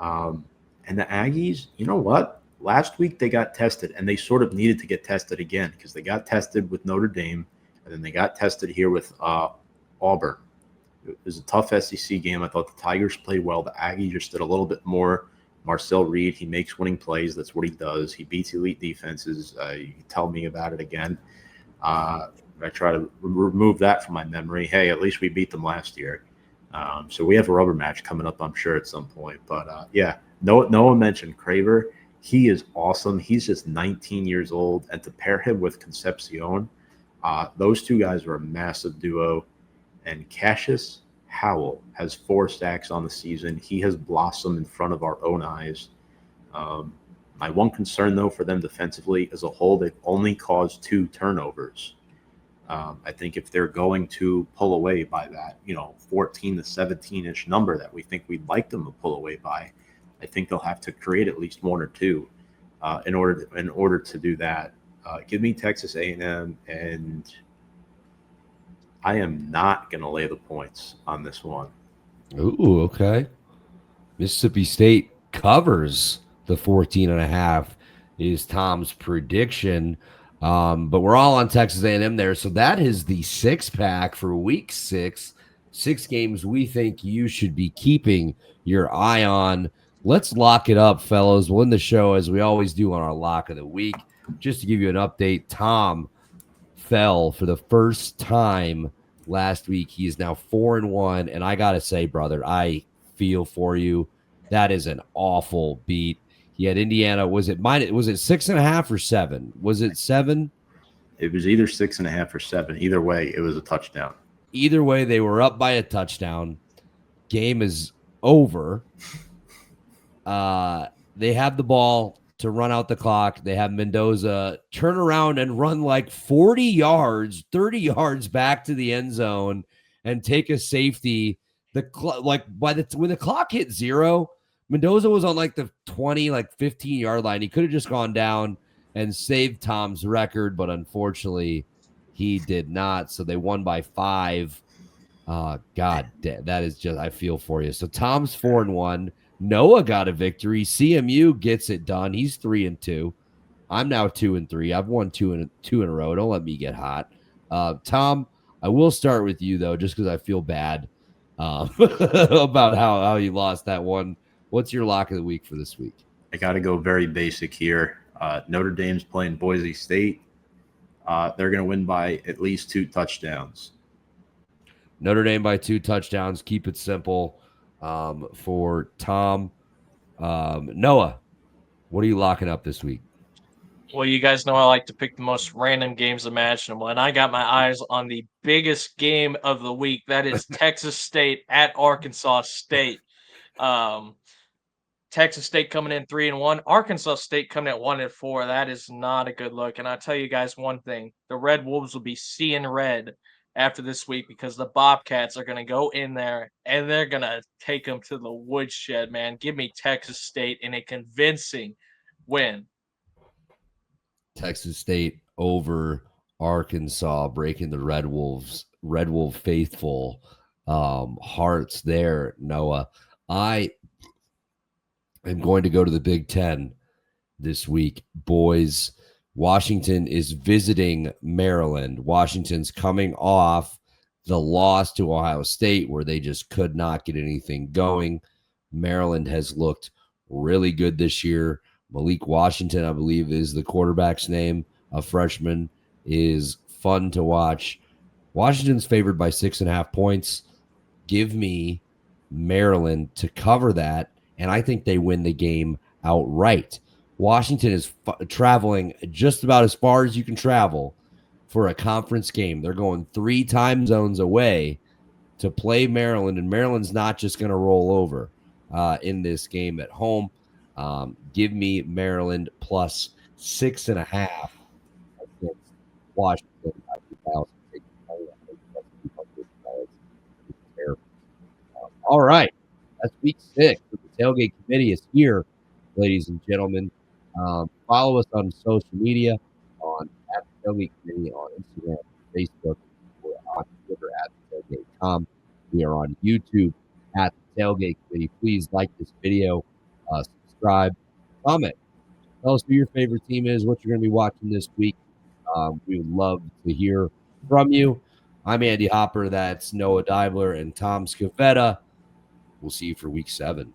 S2: And the Aggies, you know what? Last week they got tested, and they sort of needed to get tested again because they got tested with Notre Dame, and then they got tested here with Auburn. It was a tough SEC game. I thought the Tigers played well. The Aggies just did a little bit more. Marcel Reed, he makes winning plays. That's what he does. He beats elite defenses. You can tell me about it again. I try to remove that from my memory. Hey, at least we beat them last year. So we have a rubber match coming up, I'm sure, at some point. But, yeah, Noah mentioned Craver. He is awesome. He's just 19 years old. And to pair him with Concepcion, those two guys are a massive duo. And Cassius Howell has 4 sacks on the season. He has blossomed in front of our own eyes. My one concern, though, for them defensively as a whole, they've only caused 2 turnovers. I think if they're going to pull away by that, 14 to 17-inch number that we think we'd like them to pull away by, I think they'll have to create at least 1 or 2 in order to do that. Give me Texas A&M, and I am not going to lay the points on this one.
S1: Ooh, okay. Mississippi State covers the 14.5 is Tom's prediction. But we're all on Texas A&M there. So that is the 6-pack for week 6. 6 games we think you should be keeping your eye on. Let's lock it up, fellas. We'll end the show as we always do on our lock of the week. Just to give you an update, Tom fell for the first time last week. He is now 4-1, and I gotta say, brother, I feel for you. That is an awful beat. He had Indiana. Was it 6.5 or 7? Was it 7?
S2: It was either 6.5 or 7. Either way, it was a touchdown.
S1: Either way, they were up by a touchdown. Game is over. They have the ball to run out the clock. They have Mendoza turn around and run like 40 yards, 30 yards back to the end zone and take a safety. When the clock hit 0, Mendoza was on like the 20, 15-yard line. He could have just gone down and saved Tom's record, but unfortunately he did not. So they won by 5. God, that is just, I feel for you. So Tom's 4-1. Noah got a victory. CMU gets it done. He's 3-2. I'm now 2-3. I've won two in a row. Don't let me get hot. Tom, I will start with you though, just because I feel bad about how you lost that one. What's your lock of the week for this week?
S2: I got to go very basic here. Notre Dame's playing Boise State. They're going to win by at least 2 touchdowns.
S1: Notre Dame by 2 touchdowns. Keep it simple. For Tom. Noah, what are you locking up this week?
S3: Well, you guys know I like to pick the most random games imaginable, and I got my eyes on the biggest game of the week. That is Texas State at Arkansas State. Texas State coming in 3-1. Arkansas State coming at 1-4. That is not a good look. And I'll tell you guys one thing: the Red Wolves will be seeing red after this week because the Bobcats are going to go in there and they're going to take them to the woodshed, man. Give me Texas State in a convincing win.
S1: Texas State over Arkansas, breaking the Red Wolf faithful hearts there, Noah. I am going to go to the Big Ten this week, boys. Washington is visiting Maryland. Washington's coming off the loss to Ohio State where they just could not get anything going. Maryland has looked really good this year. Malik Washington, I believe, is the quarterback's name. A freshman, is fun to watch. Washington's favored by 6.5 points. Give me Maryland to cover that, and I think they win the game outright. Washington is traveling just about as far as you can travel for a conference game. They're going 3 time zones away to play Maryland, and Maryland's not just going to roll over in this game at home. Give me Maryland plus 6.5 against Washington. All right, that's week 6. The Tailgate Committee is here, ladies and gentlemen. Follow us on social media on at the Tailgate Committee on Instagram, Facebook, or on Twitter at tailgate.com. We are on YouTube at the Tailgate Committee. Please like this video, subscribe, comment. Tell us who your favorite team is, what you're going to be watching this week. We would love to hear from you. I'm Andy Hopper. That's Noah Dibler and Tom Scavetta. We'll see you for week 7.